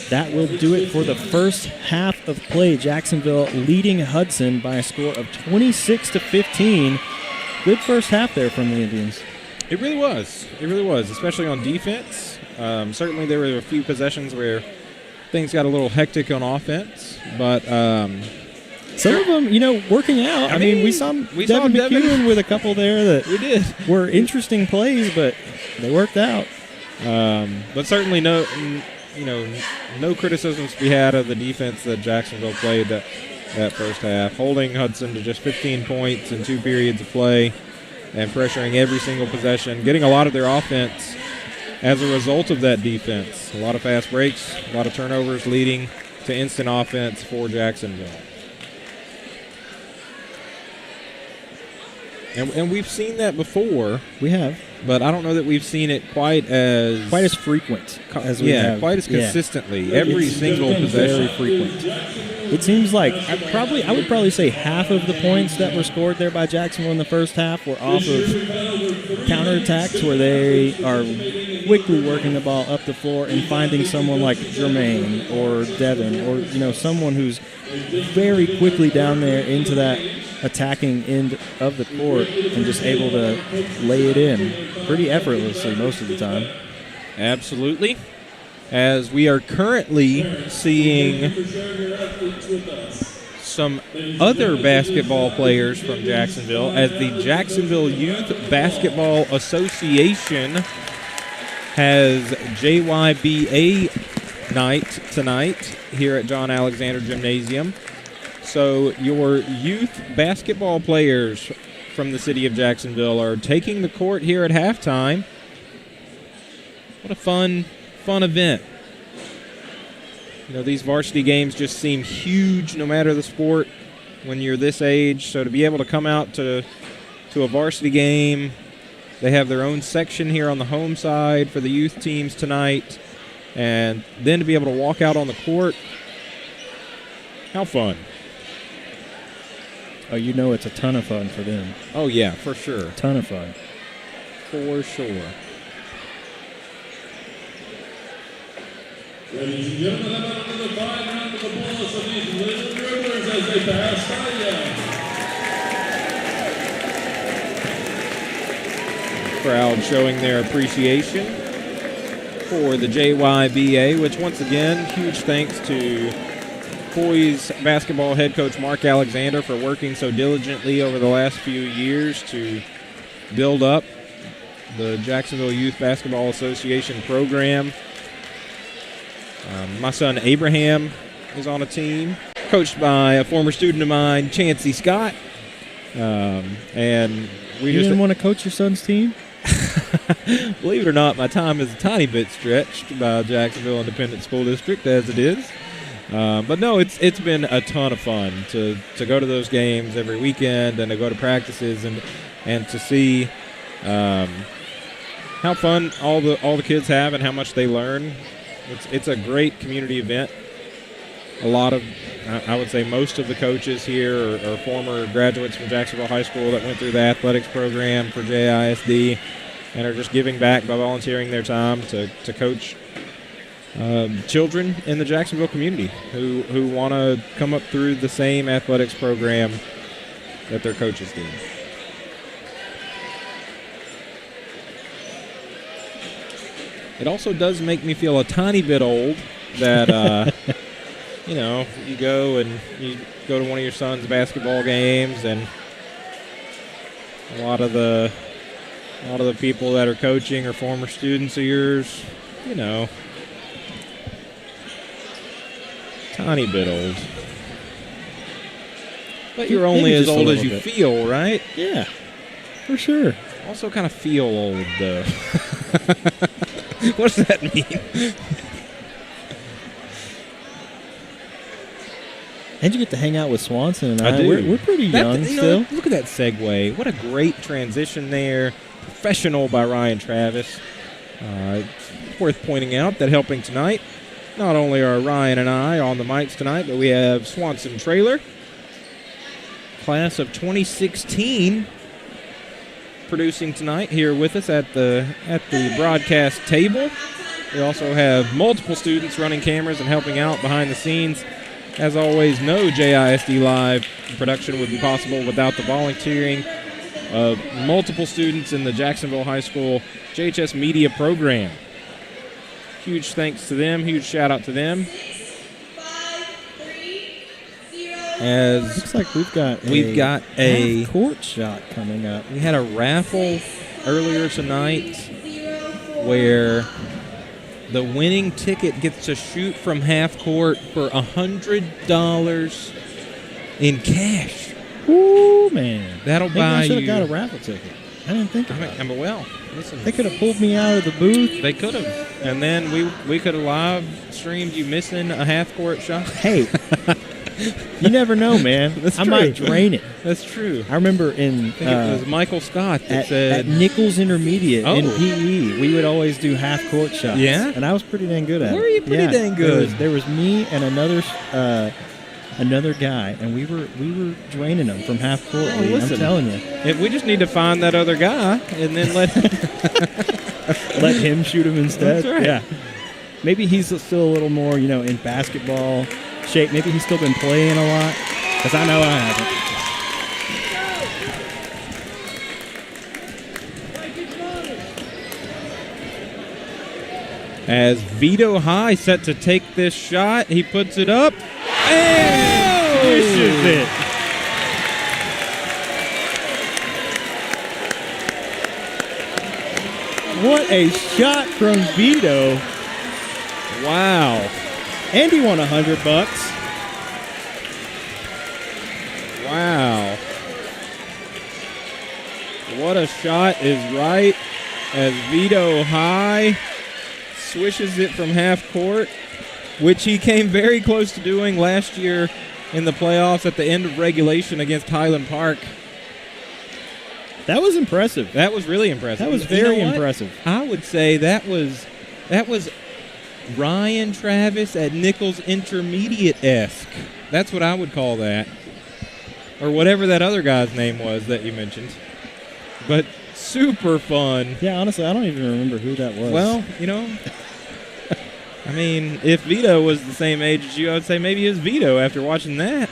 C: that will do it for the first half of play, Jacksonville leading Hudson by a score of 26-15. Good first half there from the Indians.
A: It really was. It really was, especially on defense. Certainly there were a few possessions where things got a little hectic on offense, but
C: some of them, working out. I mean, we saw Devin McEwen with a couple there that were interesting plays, but they worked out.
A: But certainly no criticisms to be had of the defense that Jacksonville played that first half, holding Hudson to just 15 points in 2 periods of play and pressuring every single possession, getting a lot of their offense as a result of that defense. A lot of fast breaks, a lot of turnovers leading to instant offense for Jacksonville. And we've seen that before.
C: We have.
A: But I don't know that we've seen it quite as
C: frequent as we have.
A: Quite as consistently. Every single possession.
C: Very frequent. It seems like I would probably say half of the points that were scored there by Jacksonville in the first half were off of counterattacks where they are quickly working the ball up the floor and finding someone like Jermaine or Devin or someone who's very quickly down there into that attacking end of the court and just able to lay it in pretty effortlessly most of the time.
A: Absolutely. As we are currently seeing some other basketball players from Jacksonville as the Jacksonville Youth Basketball Association has JYBA night tonight here at John Alexander Gymnasium. So your youth basketball players from the city of Jacksonville are taking the court here at halftime. What a fun event. These varsity games just seem huge no matter the sport when you're this age. So to be able to come out to a varsity game, they have their own section here on the home side for the youth teams tonight, and then to be able to walk out on the court, how fun.
C: Oh, it's a ton of fun for them.
A: Oh, yeah, for sure.
C: A ton of fun.
A: For sure.
B: Ladies and gentlemen, how about another fine round of applause for these little dribblers as they pass by you.
A: Crowd showing their appreciation for the JYBA, which once again, huge thanks to boys basketball head coach Mark Alexander for working so diligently over the last few years to build up the Jacksonville Youth Basketball Association program. My son Abraham is on a team, coached by a former student of mine, Chancey Scott. And
C: you didn't want to coach your son's team?
A: Believe it or not, my time is a tiny bit stretched by Jacksonville Independent School District as it is. But no, it's been a ton of fun to go to those games every weekend and to go to practices and to see how fun all the kids have and how much they learn. It's a great community event. A lot of, I would say most of the coaches here are former graduates from Jacksonville High School that went through the athletics program for JISD and are just giving back by volunteering their time to coach children in the Jacksonville community who want to come up through the same athletics program that their coaches did. It also does make me feel a tiny bit old that, you go to one of your son's basketball games and a lot of the people that are coaching are former students of yours, tiny bit old. But you're only as old as you feel, right?
C: Yeah, for sure.
A: Also kind of feel old, though. What does that mean?
C: And you get to hang out with Swanson and
A: I do.
C: We're pretty young still.
A: Look at that segue. What a great transition there. Professional by Ryan Travis. It's worth pointing out that helping tonight, not only are Ryan and I on the mics tonight, but we have Swanson Trailer, class of 2016, producing tonight here with us at the broadcast table. We also have multiple students running cameras and helping out behind the scenes. As always, no JISD Live production would be possible without the volunteering of multiple students in the Jacksonville High School JHS Media Program. Huge thanks to them. Huge shout out to them. As
C: looks like we've got
A: a
C: court shot coming up.
A: We had a raffle earlier tonight where the winning ticket gets to shoot from half court for $100 in cash.
C: Ooh, man.
A: That'll
C: Maybe
A: buy
C: I should
A: you.
C: have got a raffle ticket. I didn't think of that.
A: Well, listen.
C: They could have pulled me out of the booth.
A: They could have. And then we could have live streamed you missing a half court shot.
C: Hey, you never know, man.
A: That's
C: I
A: true.
C: might drain it.
A: That's true.
C: I remember
A: I think it was Michael Scott that
C: at
A: said,
C: Nichols Intermediate in
A: Oh.
C: PE, we would always do half court shots.
A: Yeah?
C: And I was pretty dang good at it.
A: Were you pretty dang good?
C: There was me and another guy, and we were draining them from half court.
A: Oh,
C: Lee,
A: listen.
C: I'm telling you.
A: if we just need to find that other guy and then let
C: Let him shoot him instead.
A: That's right.
C: Yeah. Maybe he's still a little more, in basketball shape. Maybe he's still been playing a lot, because I know I haven't.
A: As Vito High set to take this shot, he puts it up and pushes it.
C: What a shot from Vito.
A: Wow.
C: And he won $100.
A: Wow. What a shot is right as Vito High swishes it from half court, which he came very close to doing last year in the playoffs at the end of regulation against Highland Park.
C: That was impressive.
A: That was really impressive.
C: That was
A: You
C: very
A: know what?
C: impressive.
A: I would say that was Ryan Travis at Nichols Intermediate-esque. That's what I would call that. Or whatever that other guy's name was that you mentioned. But super fun.
C: Yeah, honestly, I don't even remember who that was.
A: Well, I mean, if Vito was the same age as you, I would say maybe it was Vito after watching that.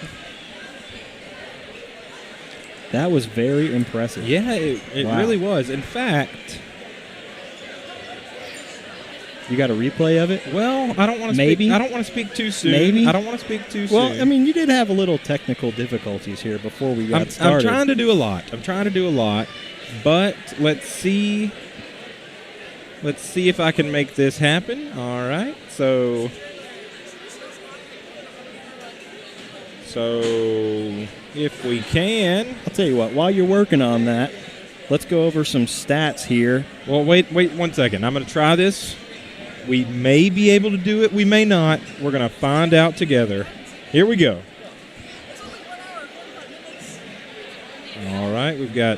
C: that was very impressive.
A: Yeah, it
C: Wow.
A: really was. In fact,
C: You got a replay of it?
A: well, I don't want to
C: Maybe.
A: speak. I don't want to speak too soon.
C: Maybe.
A: I don't want to speak too soon.
C: Well, I mean, you did have a little technical difficulties here before we got
A: I'm
C: started.
A: trying to do a lot. But let's see if I can make this happen. All right. So if we can.
C: I'll tell you what, while you're working on that, let's go over some stats here.
A: Well, wait 1 second. I'm going to try this. We may be able to do it. We may not. We're going to find out together. Here we go. All right. We've got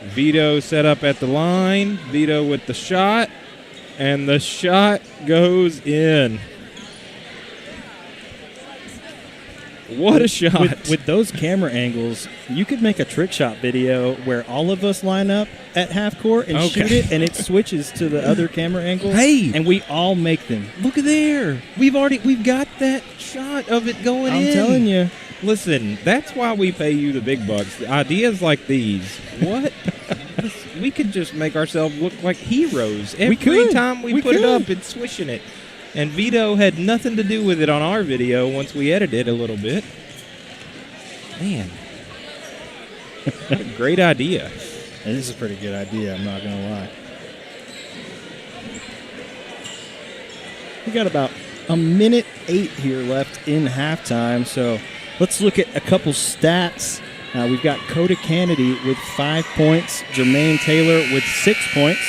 A: Vito set up at the line. Vito with the shot. And the shot goes in. What a shot.
C: With those camera angles, you could make a trick shot video where all of us line up at half court and shoot it, and it switches to the other camera angle.
A: Hey!
C: And we all make them.
A: Look at there. We've got that shot of it going in.
C: I'm telling you.
A: Listen, that's why we pay you the big bucks. The ideas like these. What? We could just make ourselves look like heroes. Every time we put it up, it's swishing it. And Vito had nothing to do with it on our video once we edited a little bit. Man. What a great idea.
C: And this is a pretty good idea, I'm not going to lie. We got about a minute 8 here left in halftime, so let's look at a couple stats. We've got Coda Kennedy with 5 points, Jermaine Taylor with 6 points,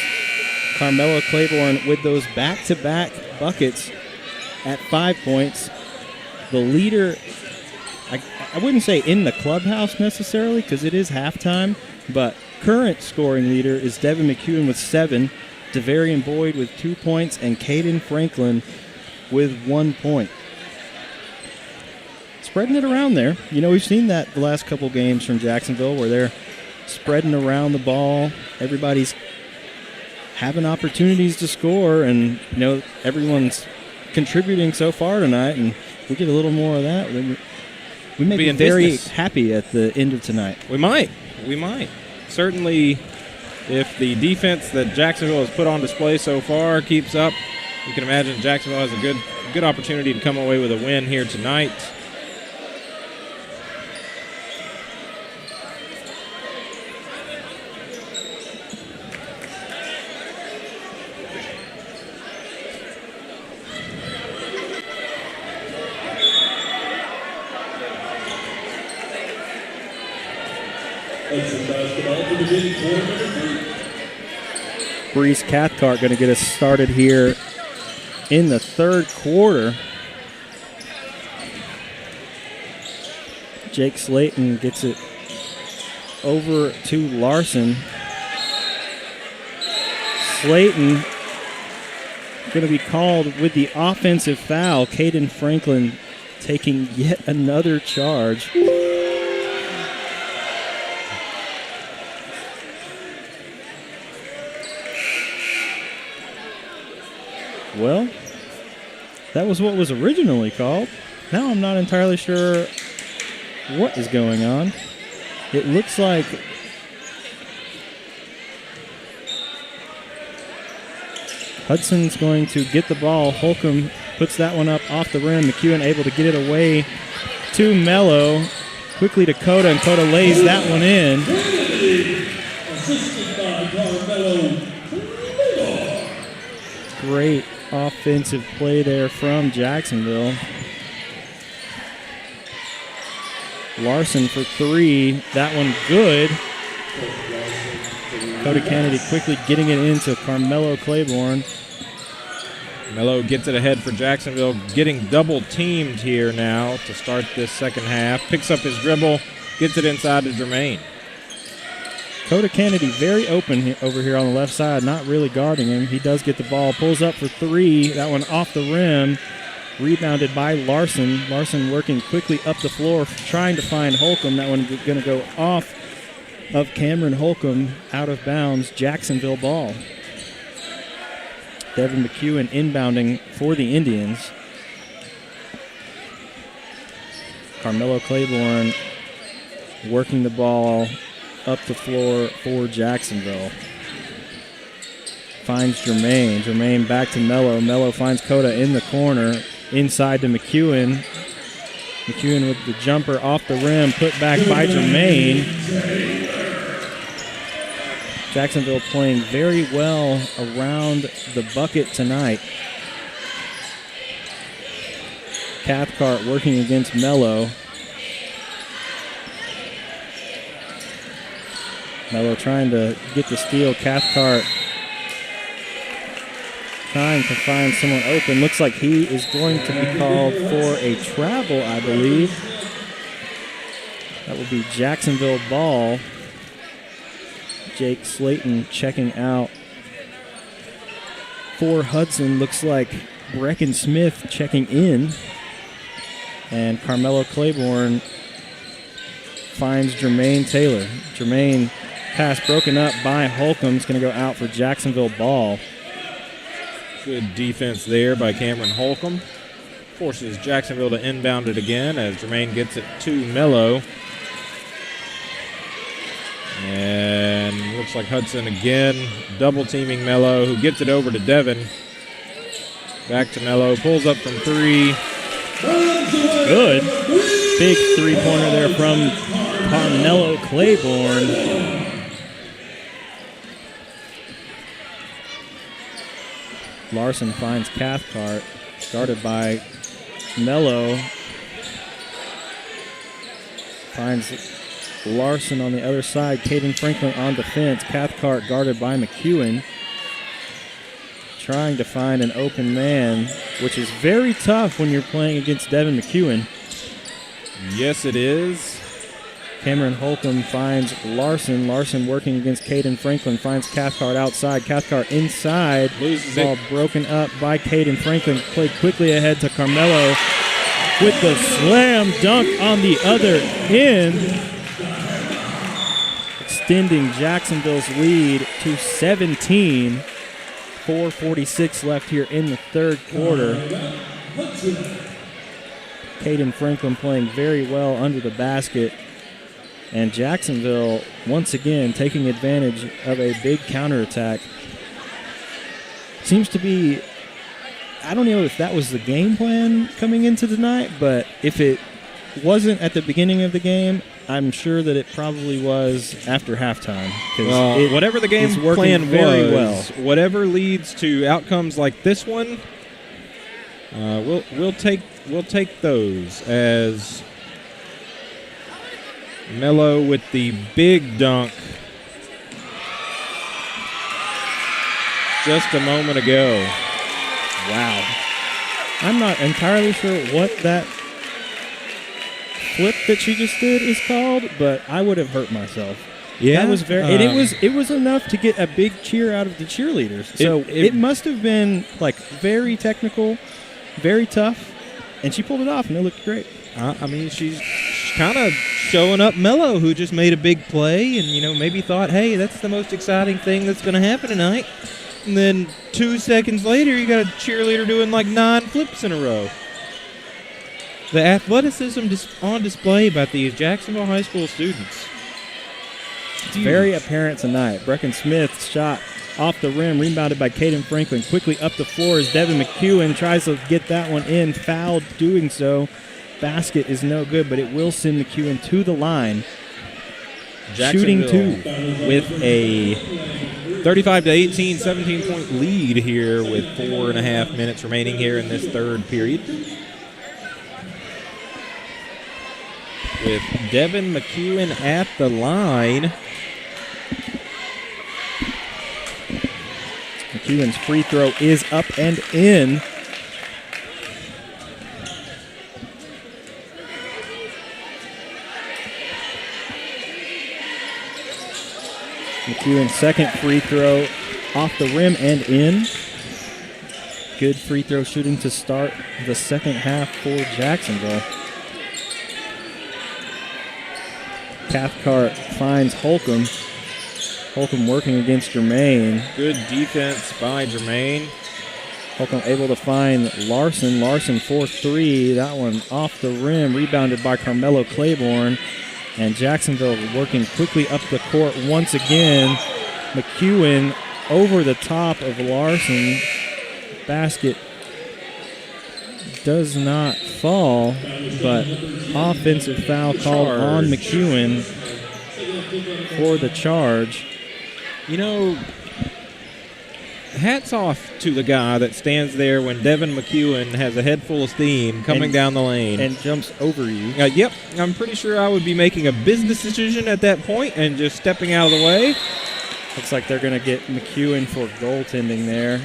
C: Carmelo Claiborne with those back-to-back buckets at 5 points. The leader, I wouldn't say in the clubhouse necessarily because it is halftime, but current scoring leader is Devin McEwen with 7, Devarian Boyd with 2 points, and Caden Franklin with 1 point. Spreading it around there. We've seen that the last couple games from Jacksonville where they're spreading around the ball. Everybody's having opportunities to score, and everyone's contributing so far tonight. And we get a little more of that, we may be very happy at the end of tonight.
A: We might. Certainly, if the defense that Jacksonville has put on display so far keeps up, you can imagine Jacksonville has a good opportunity to come away with a win here tonight.
C: Breeze Cathcart going to get us started here in the third quarter. Jake Slayton gets it over to Larson. Slayton going to be called with the offensive foul. Caden Franklin taking yet another charge. Well, that was what was originally called. Now I'm not entirely sure what is going on. It looks like Hudson's going to get the ball. Holcomb puts that one up off the rim. McEwen able to get it away to Mello. Quickly to Coda, and Coda lays that one in.
B: Assisted by Carmelo.
C: Great offensive play there from Jacksonville. Larson for three. That one good. Cody Kennedy quickly getting it into Carmelo Claiborne.
A: Mello gets it ahead for Jacksonville, getting double teamed here now to start this second half. Picks up his dribble, gets it inside to Jermaine.
C: Coda Kennedy very open over here on the left side, not really guarding him. He does get the ball, pulls up for three. That one off the rim, rebounded by Larson. Larson working quickly up the floor, trying to find Holcomb. That one going to go off of Cameron Holcomb, out of bounds. Jacksonville ball. Devin McEwen inbounding for the Indians. Carmelo Claiborne working the ball up the floor for Jacksonville. Finds Jermaine. Jermaine back to Mello. Mello finds Coda in the corner. Inside to McEwen. McEwen with the jumper off the rim. Put back by Jermaine. Jacksonville playing very well around the bucket tonight. Cathcart working against Mello. Mello trying to get the steal. Cathcart trying to find someone open. Looks like he is going to be called for a travel, I believe. That will be Jacksonville ball. Jake Slayton checking out for Hudson. Looks like Brecken Smith checking in. And Carmelo Claiborne finds Jermaine Taylor. Jermaine pass broken up by Holcomb. Is going to go out for Jacksonville ball.
A: Good defense there by Cameron Holcomb. Forces Jacksonville to inbound it again as Jermaine gets it to Mello. And looks like Hudson again double teaming Mello, who gets it over to Devin. Back to Mello, pulls up from three.
C: Good. Big three-pointer there from Carmelo Claiborne. Larson finds Cathcart, guarded by Mello. Finds Larson on the other side. Caden Franklin on defense. Cathcart guarded by McEwen. Trying to find an open man, which is very tough when you're playing against Devin McEwen.
A: Yes, it is.
C: Cameron Holcomb finds Larson. Larson working against Caden Franklin. Finds Cathcart outside. Cathcart inside.
A: Loses
C: ball
A: it.
C: Broken up by Caden Franklin. Played quickly ahead to Carmelo with the slam dunk on the other end. Extending Jacksonville's lead to 17. 4:46 left here in the third quarter. Caden Franklin playing very well under the basket. And Jacksonville, once again, taking advantage of a big counterattack. Seems to be, I don't know if that was the game plan coming into tonight, but if it wasn't at the beginning of the game, I'm sure that it probably was after halftime.
A: Whatever the game plan was, whatever leads to outcomes like this one, we'll take those as Mello with the big dunk just a moment ago.
C: Wow. I'm not entirely sure what that flip that she just did is called, but I would have hurt myself.
A: Yeah,
C: that was very. And it was enough to get a big cheer out of the cheerleaders. So it must have been like very technical, very tough, and she pulled it off, and it looked great.
A: I mean, she's kind of showing up Mello, who just made a big play, and maybe thought, hey, that's the most exciting thing that's going to happen tonight. And then 2 seconds later, you got a cheerleader doing like 9 flips in a row. The athleticism on display by these Jacksonville High School students.
C: It's very apparent tonight. Brecken Smith's shot off the rim, rebounded by Caden Franklin. Quickly up the floor as Devin McEwen tries to get that one in. Fouled doing so. Basket is no good, but it will send McEwen to the line. Shooting 2.
A: With a 35-18, 17-point lead here with 4.5 minutes remaining here in this third period. With Devin McEwen at the line.
C: McEwen's free throw is up and in. McEwen's second free throw off the rim and in. Good free throw shooting to start the second half for Jacksonville. Cathcart finds Holcomb. Holcomb working against Jermaine.
A: Good defense by Jermaine.
C: Holcomb able to find Larson. Larson for 3. That one off the rim. Rebounded by Carmelo Claiborne. And Jacksonville working quickly up the court once again. McEwen over the top of Larson. Basket does not fall, but offensive foul called on McEwen for the charge.
A: Hats off to the guy that stands there when Devin McEwen has a head full of steam coming down the lane.
C: And jumps over you.
A: Yep, I'm pretty sure I would be making a business decision at that point and just stepping out of the way.
C: Looks like they're going to get McEwen for goaltending there.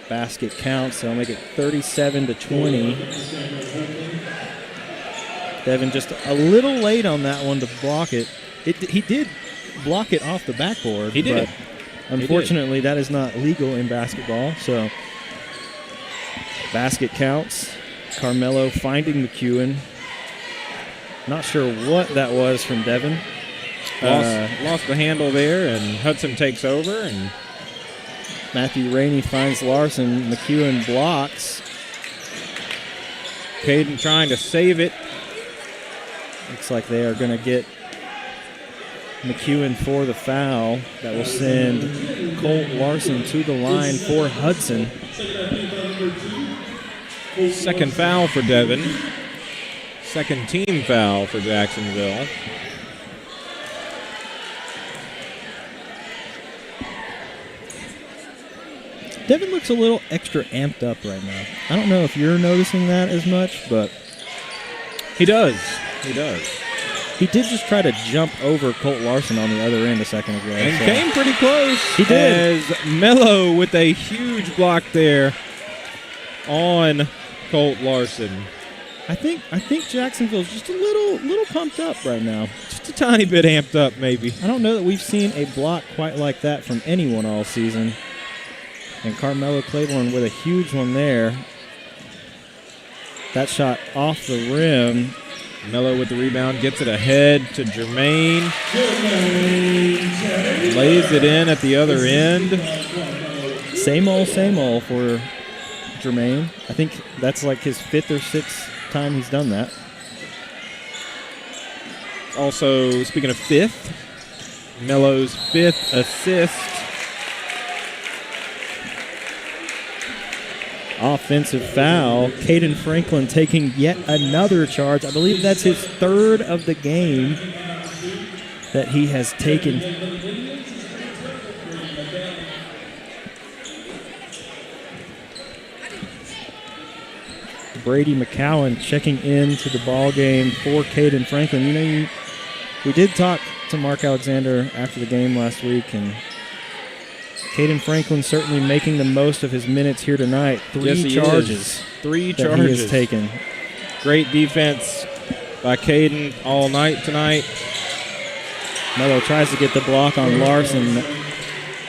C: Basket counts, so I'll make it 37-20. Devin just a little late on that one to block it. He did block it off the backboard.
A: He did.
C: But unfortunately, that is not legal in basketball. So basket counts. Carmelo finding McEwen. Not sure what that was from Devin.
A: Lost the handle there, and Hudson takes over, and
C: Matthew Rainey finds Larson. McEwen blocks.
A: Caden trying to save it.
C: Looks like they are going to get McEwen for the foul. That will send Colt Larson to the line for Hudson.
A: Second foul for Devin. Second team foul for Jacksonville.
C: Devin looks a little extra amped up right now. I don't know if you're noticing that as much, but
A: he does. He does.
C: He did just try to jump over Colt Larson on the other end a second ago.
A: And came pretty close.
C: He did.
A: As Mello with a huge block there on Colt Larson.
C: I think Jacksonville's just a little pumped up right now.
A: Just a tiny bit amped up, maybe.
C: I don't know that we've seen a block quite like that from anyone all season. And Carmelo Claiborne with a huge one there. That shot off the rim.
A: Mello with the rebound, gets it ahead to Jermaine. Lays it in at the other end.
C: Same old for Jermaine. I think that's like his 5th or 6th time he's done that.
A: Also, speaking of fifth, Melo's fifth assist.
C: Offensive foul. Caden Franklin taking yet another charge. I believe that's his third of the game that he has taken. Brady McCowan checking into the ball game for Caden Franklin. You know, we did talk to Mark Alexander after the game last week, and Caden Franklin certainly making the most of his minutes here tonight. Three charges
A: he has
C: taken.
A: Great defense by Caden all night tonight.
C: Melo tries to get the block on Larson,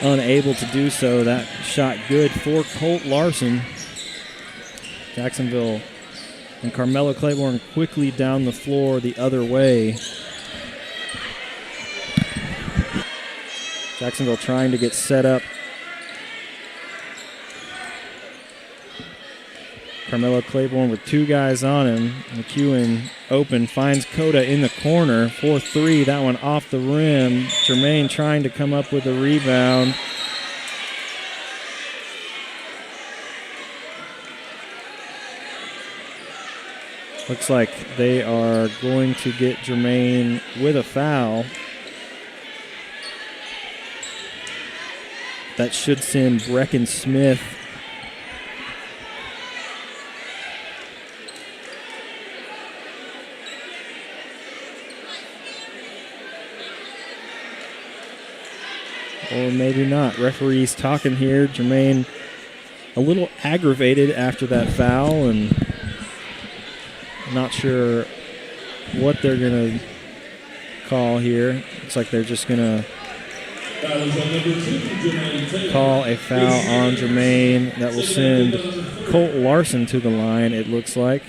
C: unable to do so. That shot good for Colt Larson. Jacksonville and Carmelo Claiborne quickly down the floor the other way. Jacksonville trying to get set up. Carmelo Claiborne with two guys on him. McEwen open, finds Coda in the corner for three. That one off the rim. Jermaine trying to come up with a rebound. Looks like they are going to get Jermaine with a foul. That should send Brecken Smith or maybe not. Referees talking here. Jermaine a little aggravated after that foul, and not sure what they're going to call here. Looks like they're just going to call a foul on Jermaine that will send Colt Larson to the line, it looks like.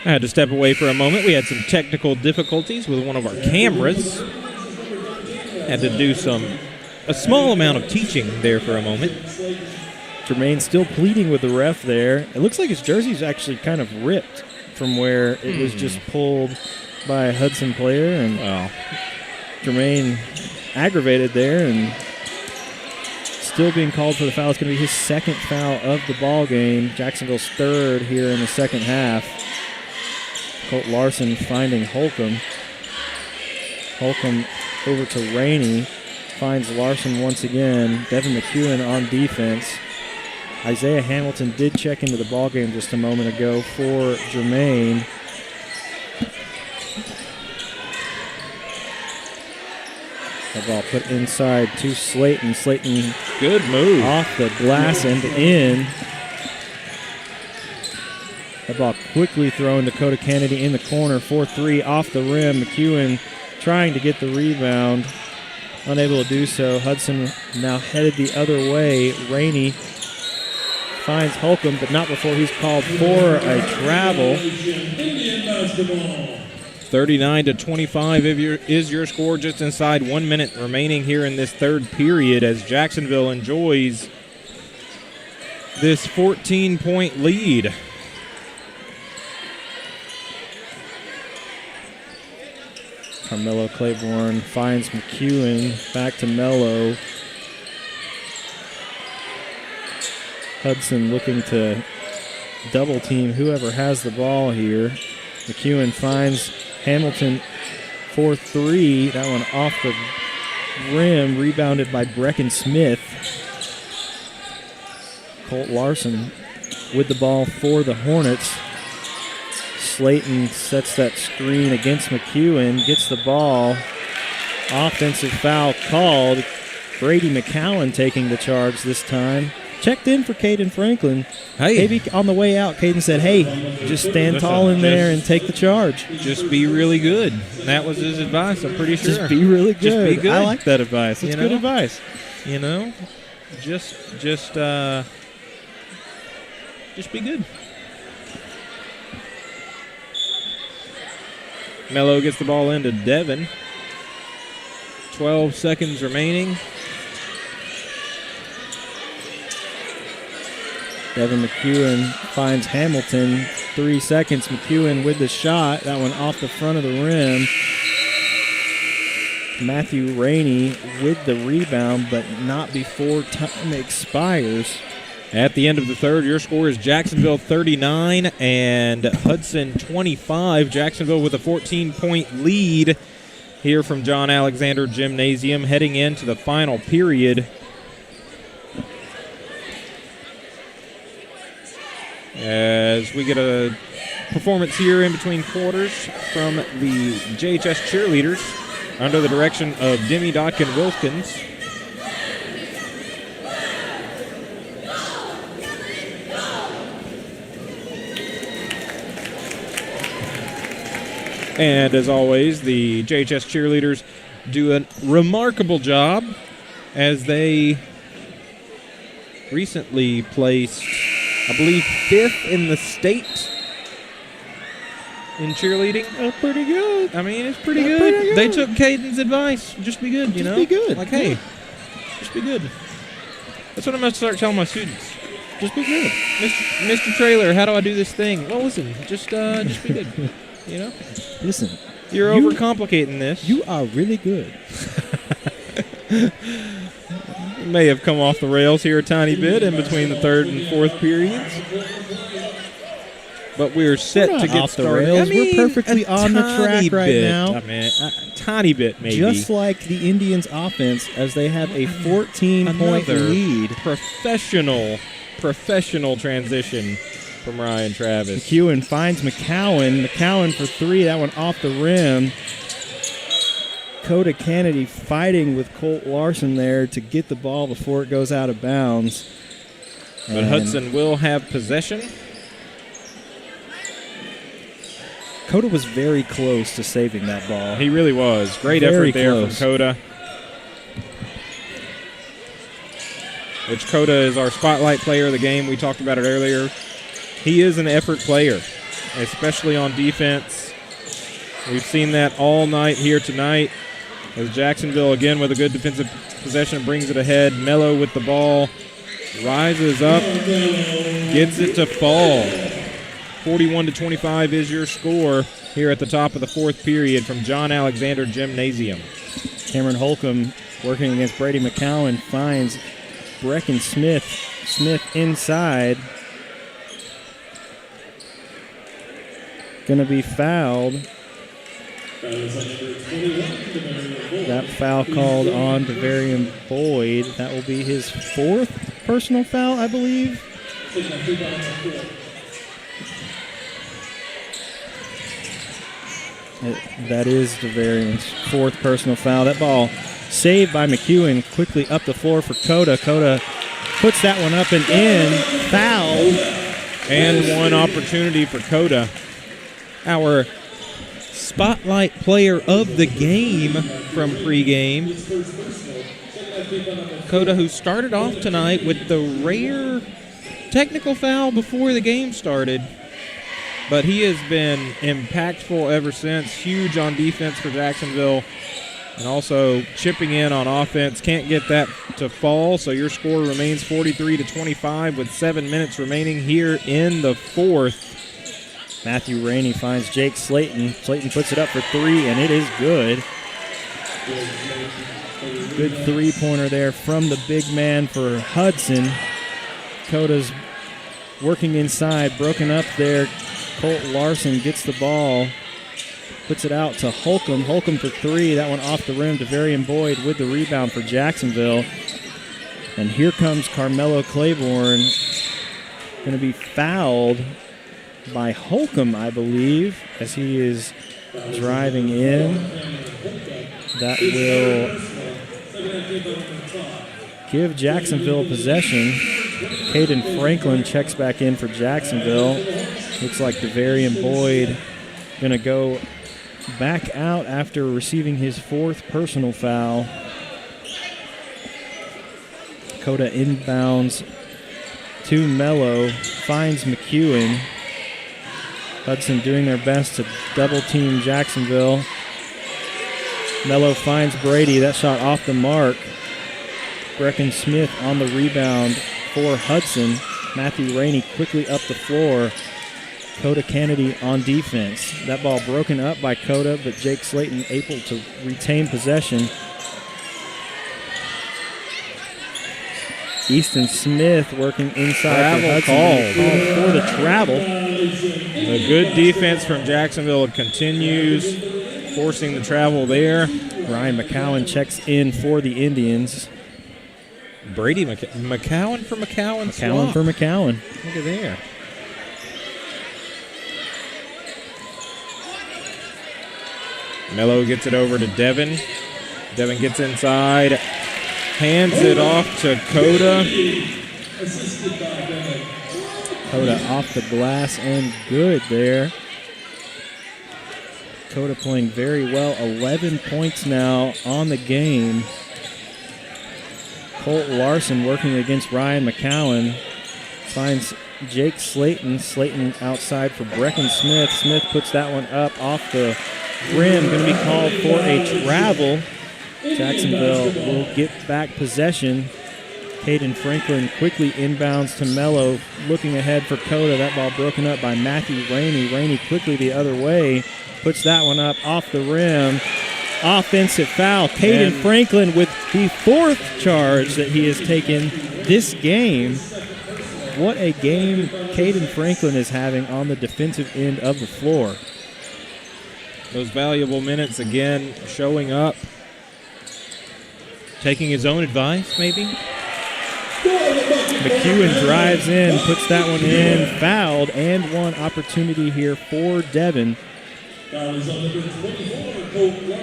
A: I had to step away for a moment. We had some technical difficulties with one of our cameras. Had to do a small amount of teaching there for a moment.
C: Jermaine still pleading with the ref there. It looks like his jersey's actually kind of ripped from where it was just pulled by a Hudson player. And Jermaine aggravated there and still being called for the foul. It's going to be his second foul of the ball game. Jacksonville's third here in the second half. Colt Larson finding Holcomb. Holcomb over to Rainey. Finds Larson once again. Devin McEwen on defense. Isaiah Hamilton did check into the ballgame just a moment ago for Jermaine. The ball put inside to Slayton. Slayton,
A: good move.
C: Off the glass and in. The ball quickly thrown to Dakota Kennedy in the corner. 4-3 off the rim. McEwen trying to get the rebound. Unable to do so. Hudson now headed the other way. Rainey finds Holcomb, but not before he's called for a travel.
A: 39-25 is your score, just inside 1 minute remaining here in this third period as Jacksonville enjoys this 14-point lead.
C: Carmelo Claiborne finds McEwen. Back to Mello. Hudson looking to double team whoever has the ball here. McEwen finds Hamilton for three. That one off the rim, rebounded by Brecken Smith. Colt Larson with the ball for the Hornets. Slayton sets that screen against McEwen, gets the ball. Offensive foul called. Brady McCowan taking the charge this time. Checked in for Caden Franklin.
A: Hey.
C: Maybe on the way out, Caden said, hey, just stand tall in there and take the charge.
A: Just be really good. That was his advice, I'm pretty sure.
C: Just be really good.
A: Just be good.
C: I like that advice. It's good advice.
A: You know, just be good. Mello gets the ball into Devin. 12 seconds remaining.
C: Devin McEwen finds Hamilton. 3 seconds. McEwen with the shot. That one off the front of the rim. Matthew Rainey with the rebound, but not before time expires.
A: At the end of the third, your score is Jacksonville 39 and Hudson 25. Jacksonville with a 14-point lead here from John Alexander Gymnasium heading into the final period. As we get a performance here in between quarters from the JHS cheerleaders under the direction of Demi Dotkin-Wilkins. And as always, the JHS cheerleaders do a remarkable job as they recently placed, I believe, 5th in the state in cheerleading.
C: That's pretty good.
A: I mean, it's pretty good. They took Caden's advice. Just be good, you know?
C: Just be good.
A: Like, hey, just be good. That's what I'm going to start telling my students. Just be good. Mr. Trailer, how do I do this thing? Well, listen, just be good. You know?
C: Listen.
A: You're overcomplicating this.
C: You are really good.
A: May have come off the rails here a tiny bit in between the third and fourth periods. But we're set to get
C: off the
A: started.
C: rails.
A: I mean,
C: we're perfectly on the track right now.
A: I mean, a tiny bit, maybe.
C: Just like the Indians' offense, as they have a 14-point lead.
A: Professional transition from Ryan Travis.
C: McEwen finds McCowan. McCowan for 3. That one off the rim. Coda Kennedy fighting with Colt Larson there to get the ball before it goes out of bounds.
A: But Hudson will have possession.
C: Coda was very close to saving that ball.
A: He really was. Great
C: Very
A: effort there
C: close.
A: from Coda. Which Coda is our spotlight player of the game. We talked about it earlier. He is an effort player, especially on defense. We've seen that all night here tonight as Jacksonville, again, with a good defensive possession, brings it ahead. Mello with the ball, rises up, gets it to fall. 41-25 is your score here at the top of the fourth period from John Alexander Gymnasium.
C: Cameron Holcomb working against Brady McCowan finds Brecken Smith. Smith inside. Going to be fouled. That foul called on to Varian Boyd. That will be his 4th personal foul, I believe. That is the Varian's 4th personal foul. That ball saved by McEwen. Quickly up the floor for Coda. Coda puts that one up and in. Foul.
A: And one opportunity for Coda. Our spotlight player of the game from pregame. Coda, who started off tonight with the rare technical foul before the game started. But he has been impactful ever since. Huge on defense for Jacksonville. And also chipping in on offense. Can't get that to fall, so your score remains 43-25 with 7 minutes remaining here in the fourth.
C: Matthew Rainey finds Jake Slayton. Slayton puts it up for 3, and it is good. Good three-pointer there from the big man for Hudson. Coda's working inside, broken up there. Colt Larson gets the ball, puts it out to Holcomb. Holcomb for 3. That one off the rim to Varian Boyd with the rebound for Jacksonville. And here comes Carmelo Claiborne. Going to be fouled by Holcomb, I believe, as he is driving in. That will give Jacksonville possession. Caden Franklin checks back in for Jacksonville. Looks like DeVarian Boyd going to go back out after receiving his 4th personal foul. Coda inbounds to Mello, finds McEwen. Hudson doing their best to double-team Jacksonville. Mello finds Brady. That shot off the mark. Brecken Smith on the rebound for Hudson. Matthew Rainey quickly up the floor. Coda Kennedy on defense. That ball broken up by Coda, but Jake Slayton able to retain possession. Easton Smith working inside for Hudson. Call for the travel.
A: The good defense from Jacksonville continues, forcing the travel there.
C: Ryan McCowan checks in for the Indians.
A: Brady McCowan for McCowan.
C: McCowan for McCowan.
A: Look at there. Mello gets it over to Devin. Devin gets inside, hands it off to Coda.
C: Coda off the glass and good there. Coda playing very well. 11 points now on the game. Colt Larson working against Ryan McCowan. Finds Jake Slayton. Slayton outside for Brecken Smith. Smith puts that one up off the rim. Going to be called for a travel. Jacksonville will get back possession. Caden Franklin quickly inbounds to Mello. Looking ahead for Coda. That ball broken up by Matthew Rainey. Rainey quickly the other way. Puts that one up off the rim. Offensive foul. Caden Franklin with the fourth charge that he has taken this game. What a game Caden Franklin is having on the defensive end of the floor.
A: Those valuable minutes again showing up. Taking his own advice, maybe?
C: McEwen drives in, puts that one in, fouled, and one opportunity here for Devin.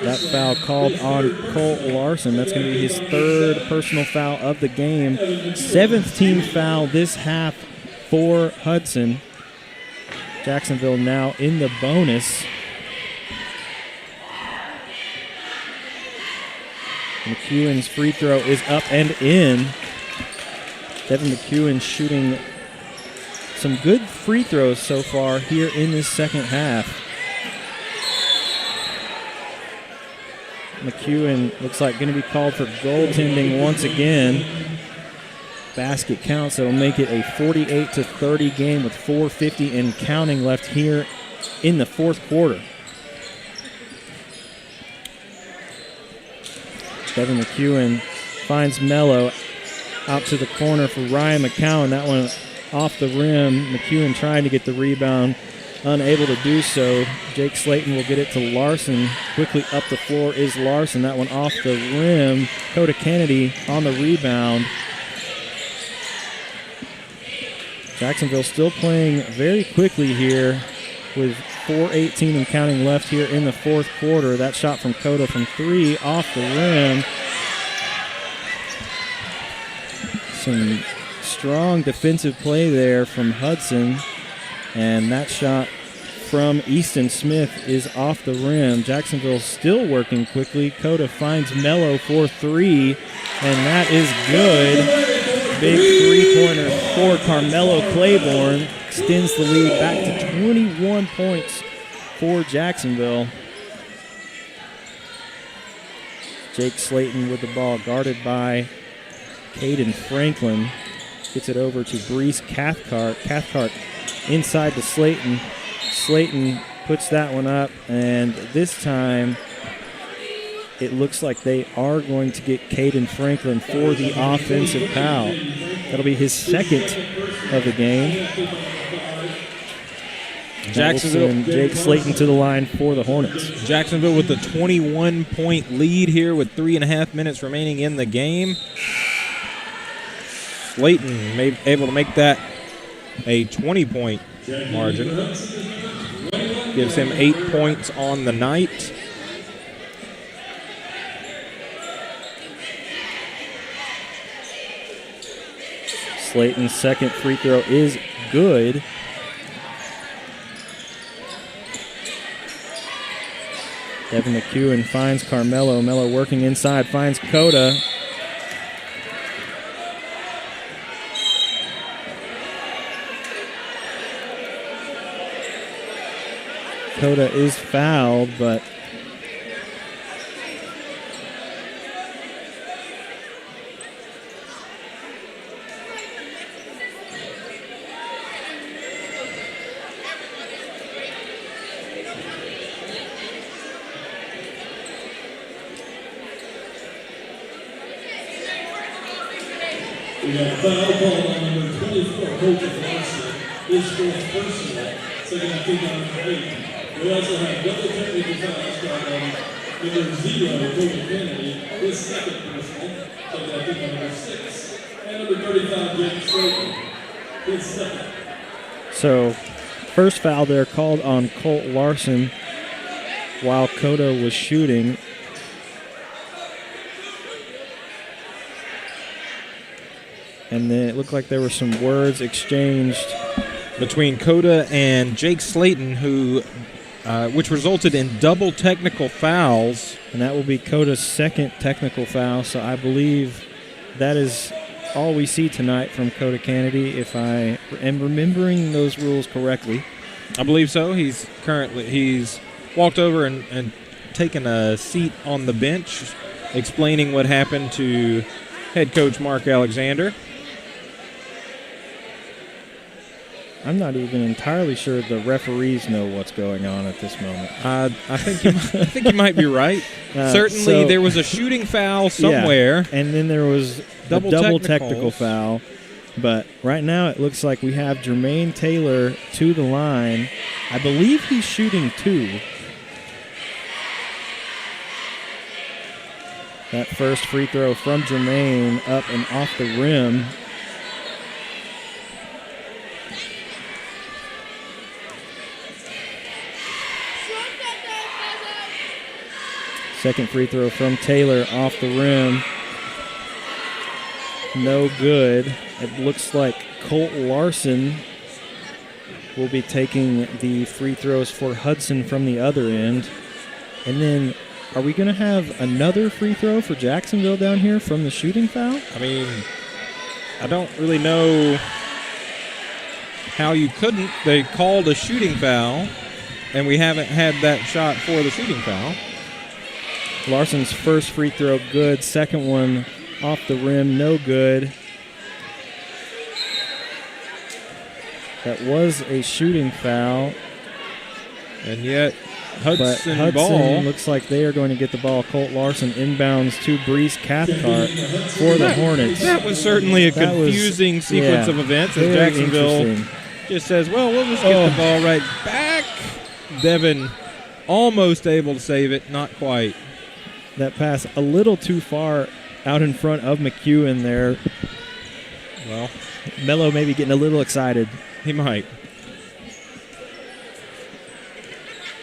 C: That foul called on Colt Larson. That's going to be his third personal foul of the game. 7th team foul this half for Hudson. Jacksonville now in the bonus. McEwen's free throw is up and in. Devin McEwen shooting some good free throws so far here in this second half. McEwen looks like going to be called for goaltending once again. Basket counts, it'll make it a 48-30 game with 4:50 and counting left here in the fourth quarter. Devin McEwen finds Mello out to the corner for Ryan McCowan. That one off the rim. McEwen trying to get the rebound, unable to do so. Jake Slayton will get it to Larson. Quickly up the floor is Larson. That one off the rim. Coda Kennedy on the rebound. Jacksonville still playing very quickly here with 4:18 and counting left here in the fourth quarter. That shot from Coda from 3 off the rim. Some strong defensive play there from Hudson. And that shot from Easton Smith is off the rim. Jacksonville still working quickly. Coda finds Mello for 3, and that is good. Big three-pointer for Carmelo Claiborne. Extends the lead back to 21 points for Jacksonville. Jake Slayton with the ball, guarded by Caden Franklin. Gets it over to Brees Cathcart. Cathcart inside to Slayton. Slayton puts that one up, and this time it looks like they are going to get Caden Franklin for the offensive foul. That'll be his second of the game.
A: Jacksonville.
C: Jake Slayton to the line for the Hornets.
A: Jacksonville with a 21-point lead here with 3.5 minutes remaining in the game. Slayton able to make that a 20-point margin. Gives him 8 points on the night.
C: Slayton's second free throw is good. Devin McEwen finds Carmelo. Mello working inside, finds Coda. Coda is fouled, but
B: We got a foul called on number 24, Colton Larson. His fourth personal, second I think on 8. We also have double technical fouls called on number 0, Colton Kennedy. His second personal, second I think on number 6. And number 35, Jake Slater. His second.
C: So, first foul there called on Colt Larson while Cota was shooting. And then it looked like there were some words exchanged
A: between Cota and Jake Slayton, which resulted in double technical fouls.
C: And that will be Cota's second technical foul. So I believe that is all we see tonight from Cota Kennedy, if I am remembering those rules correctly.
A: I believe so. He's walked over and taken a seat on the bench, explaining what happened to head coach Mark Alexander.
C: I'm not even entirely sure the referees know what's going on at this moment.
A: I think you might be right. Certainly, there was a shooting foul somewhere,
C: and then there was
A: double
C: technical foul. But right now, it looks like we have Jermaine Taylor to the line. I believe he's shooting 2. That first free throw from Jermaine up and off the rim. Second free throw from Taylor off the rim. No good. It looks like Colt Larson will be taking the free throws for Hudson from the other end. And then, are we going to have another free throw for Jacksonville down here from the shooting foul?
A: I mean, I don't really know how you couldn't. They called a shooting foul, and we haven't had that shot for the shooting foul.
C: Larson's first free throw good. Second one off the rim, no good. That was a shooting foul.
A: And yet, Hudson ball.
C: Looks like they are going to get the ball. Colt Larson inbounds to Brees Cathcart for the Hornets.
A: That was certainly a confusing sequence of events as Jacksonville just says, well, we'll just get the ball right back. Devin almost able to save it, not quite.
C: That pass a little too far out in front of McEwen there.
A: Well,
C: Melo maybe getting a little excited.
A: He might.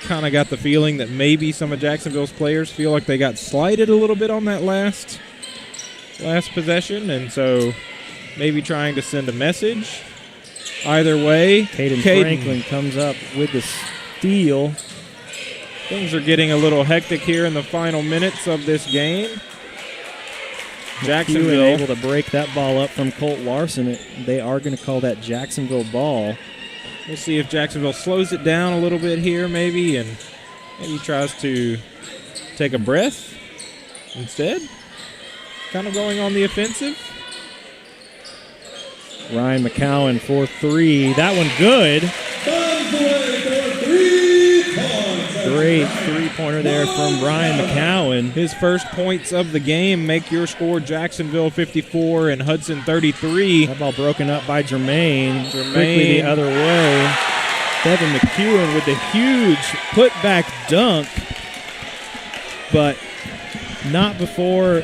A: Kind of got the feeling that maybe some of Jacksonville's players feel like they got slighted a little bit on that last possession, and so maybe trying to send a message. Either way,
C: Caden Franklin comes up with the steal.
A: Things are getting a little hectic here in the final minutes of this game. Jacksonville
C: able to break that ball up from Colt Larson. They are going to call that Jacksonville ball.
A: We'll see if Jacksonville slows it down a little bit here maybe, and maybe tries to take a breath instead. Kind of going on the offensive.
C: Ryan McCowan for 3. That one good. Great three-pointer there from Ryan McCowan.
A: His first points of the game make your score Jacksonville 54 and Hudson 33.
C: That ball broken up by Jermaine. Quickly the other way. Devin McEwen with the huge putback dunk, but not before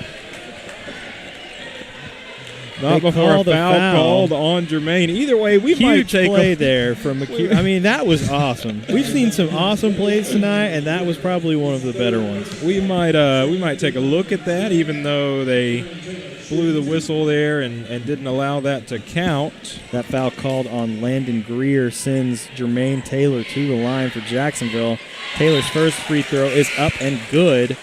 A: a foul called on Jermaine. Either way, we might take
C: play there from McEwen. I mean, that was awesome. We've seen some awesome plays tonight, and that was probably one of the better ones.
A: We might take a look at that, even though they blew the whistle there and didn't allow that to count.
C: That foul called on Landon Greer sends Jermaine Taylor to the line for Jacksonville. Taylor's first free throw is up and good.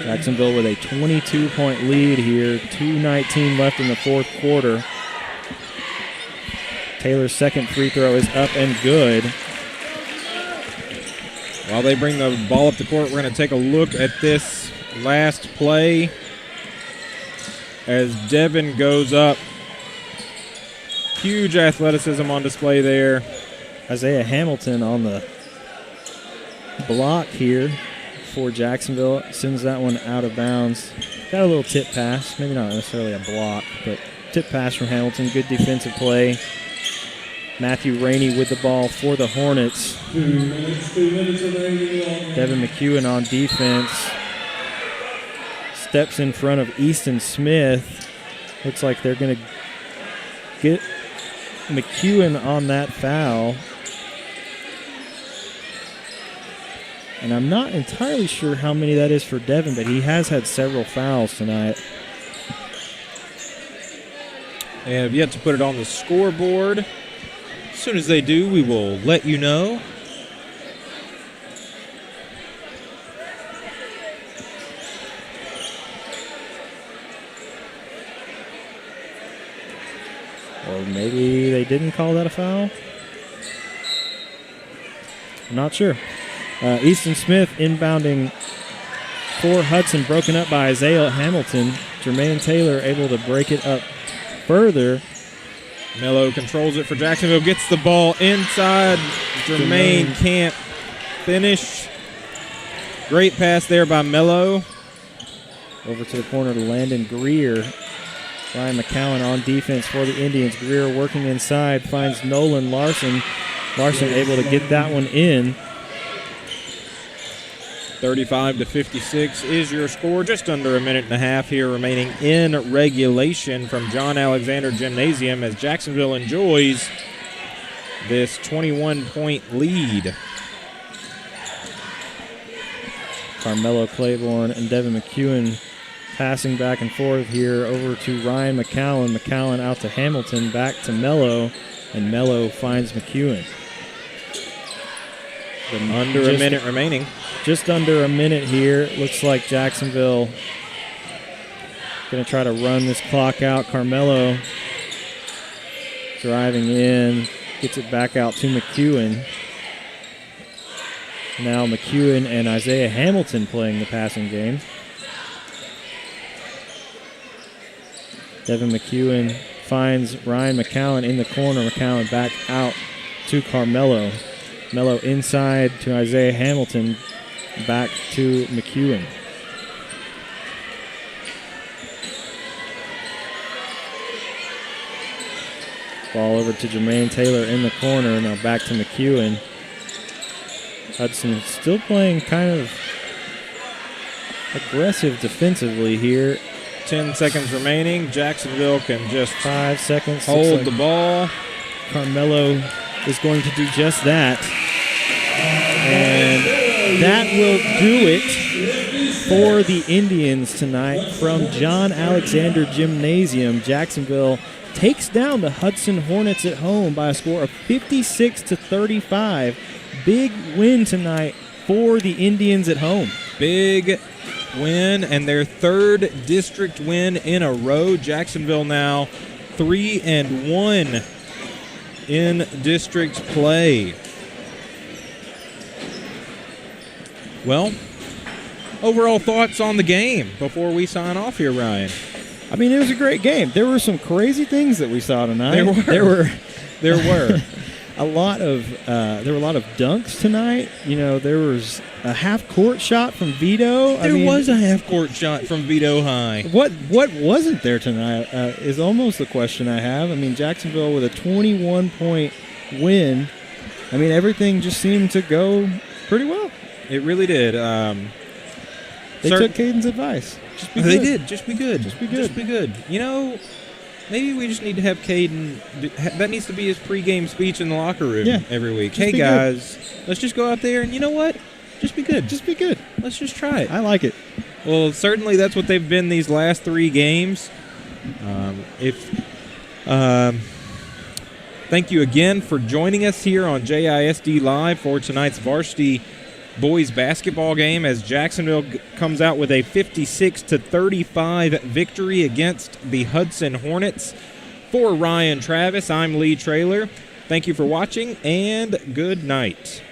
C: Jacksonville with a 22-point lead here. 2:19 left in the fourth quarter. Taylor's second free throw is up and good.
A: While they bring the ball up the court, we're going to take a look at this last play as Devin goes up. Huge athleticism on display there.
C: Isaiah Hamilton on the block here for Jacksonville. Sends that one out of bounds. Got a little tip pass. Maybe not necessarily a block, but tip pass from Hamilton. Good defensive play. Matthew Rainey with the ball for the Hornets.
B: 2 minutes remaining.
C: Devin McEwen on defense. Steps in front of Easton Smith. Looks like they're going to get McEwen on that foul. And I'm not entirely sure how many that is for Devin, but he has had several fouls tonight.
A: They have yet to put it on the scoreboard. As soon as they do, we will let you know.
C: Or maybe they didn't call that a foul. I'm not sure. Easton Smith inbounding for Hudson, broken up by Isaiah Hamilton. Jermaine Taylor able to break it up further.
A: Mello controls it for Jacksonville, gets the ball inside. Jermaine can't finish. Great pass there by Mello.
C: Over to the corner to Landon Greer. Ryan McCowan on defense for the Indians. Greer working inside, finds Nolan Larson. Larson able to get that one in.
A: 35-56 is your score. Just under a minute and a half here remaining in regulation from John Alexander Gymnasium as Jacksonville enjoys this 21-point lead.
C: Carmelo Claiborne and Devin McEwen passing back and forth here over to Ryan McCowan. McCowan out to Hamilton, back to Mello, and Mello finds McEwen.
A: Under a minute remaining.
C: Just under a minute here. Looks like Jacksonville going to try to run this clock out. Carmelo driving in, gets it back out to McEwen. Now McEwen and Isaiah Hamilton playing the passing game. Devin McEwen finds Ryan McCowan in the corner. McCowan back out to Carmelo. Mello inside to Isaiah Hamilton. Back to McEwen. Ball over to Jermaine Taylor in the corner. Now back to McEwen. Hudson still playing kind of aggressive defensively here.
A: 10 seconds remaining. Jacksonville can just
C: 5 seconds.
A: hold the ball.
C: Carmelo is going to do just that. And that will do it for the Indians tonight from John Alexander Gymnasium. Jacksonville takes down the Hudson Hornets at home by a score of 56-35. Big win tonight for the Indians at home.
A: Big win and their third district win in a row. Jacksonville now 3-1 in district play. Well, overall thoughts on the game before we sign off here, Ryan?
C: I mean, it was a great game. There were some crazy things that we saw tonight.
A: There were
C: a lot of dunks tonight. You know, there was a half-court shot from Vito.
A: There was a half-court shot from Vito High.
C: What wasn't there tonight is almost the question I have. I mean, Jacksonville with a 21-point win. I mean, everything just seemed to go pretty well.
A: It really did.
C: They took Caden's advice.
A: Just be good. They did. Just be good.
C: Just be good.
A: Just be good. You know, maybe we just need to have Caden. That needs to be his pregame speech in the locker room every week. Hey, guys, let's just go out there and you know what? Just be good. Just be good. Let's just try it.
C: I like it.
A: Well, certainly that's what they've been these last 3 games. Thank you again for joining us here on JISD Live for tonight's varsity boys basketball game as Jacksonville comes out with a 56-35 victory against the Hudson Hornets. For Ryan Travis, I'm Lee Traylor. Thank you for watching and good night.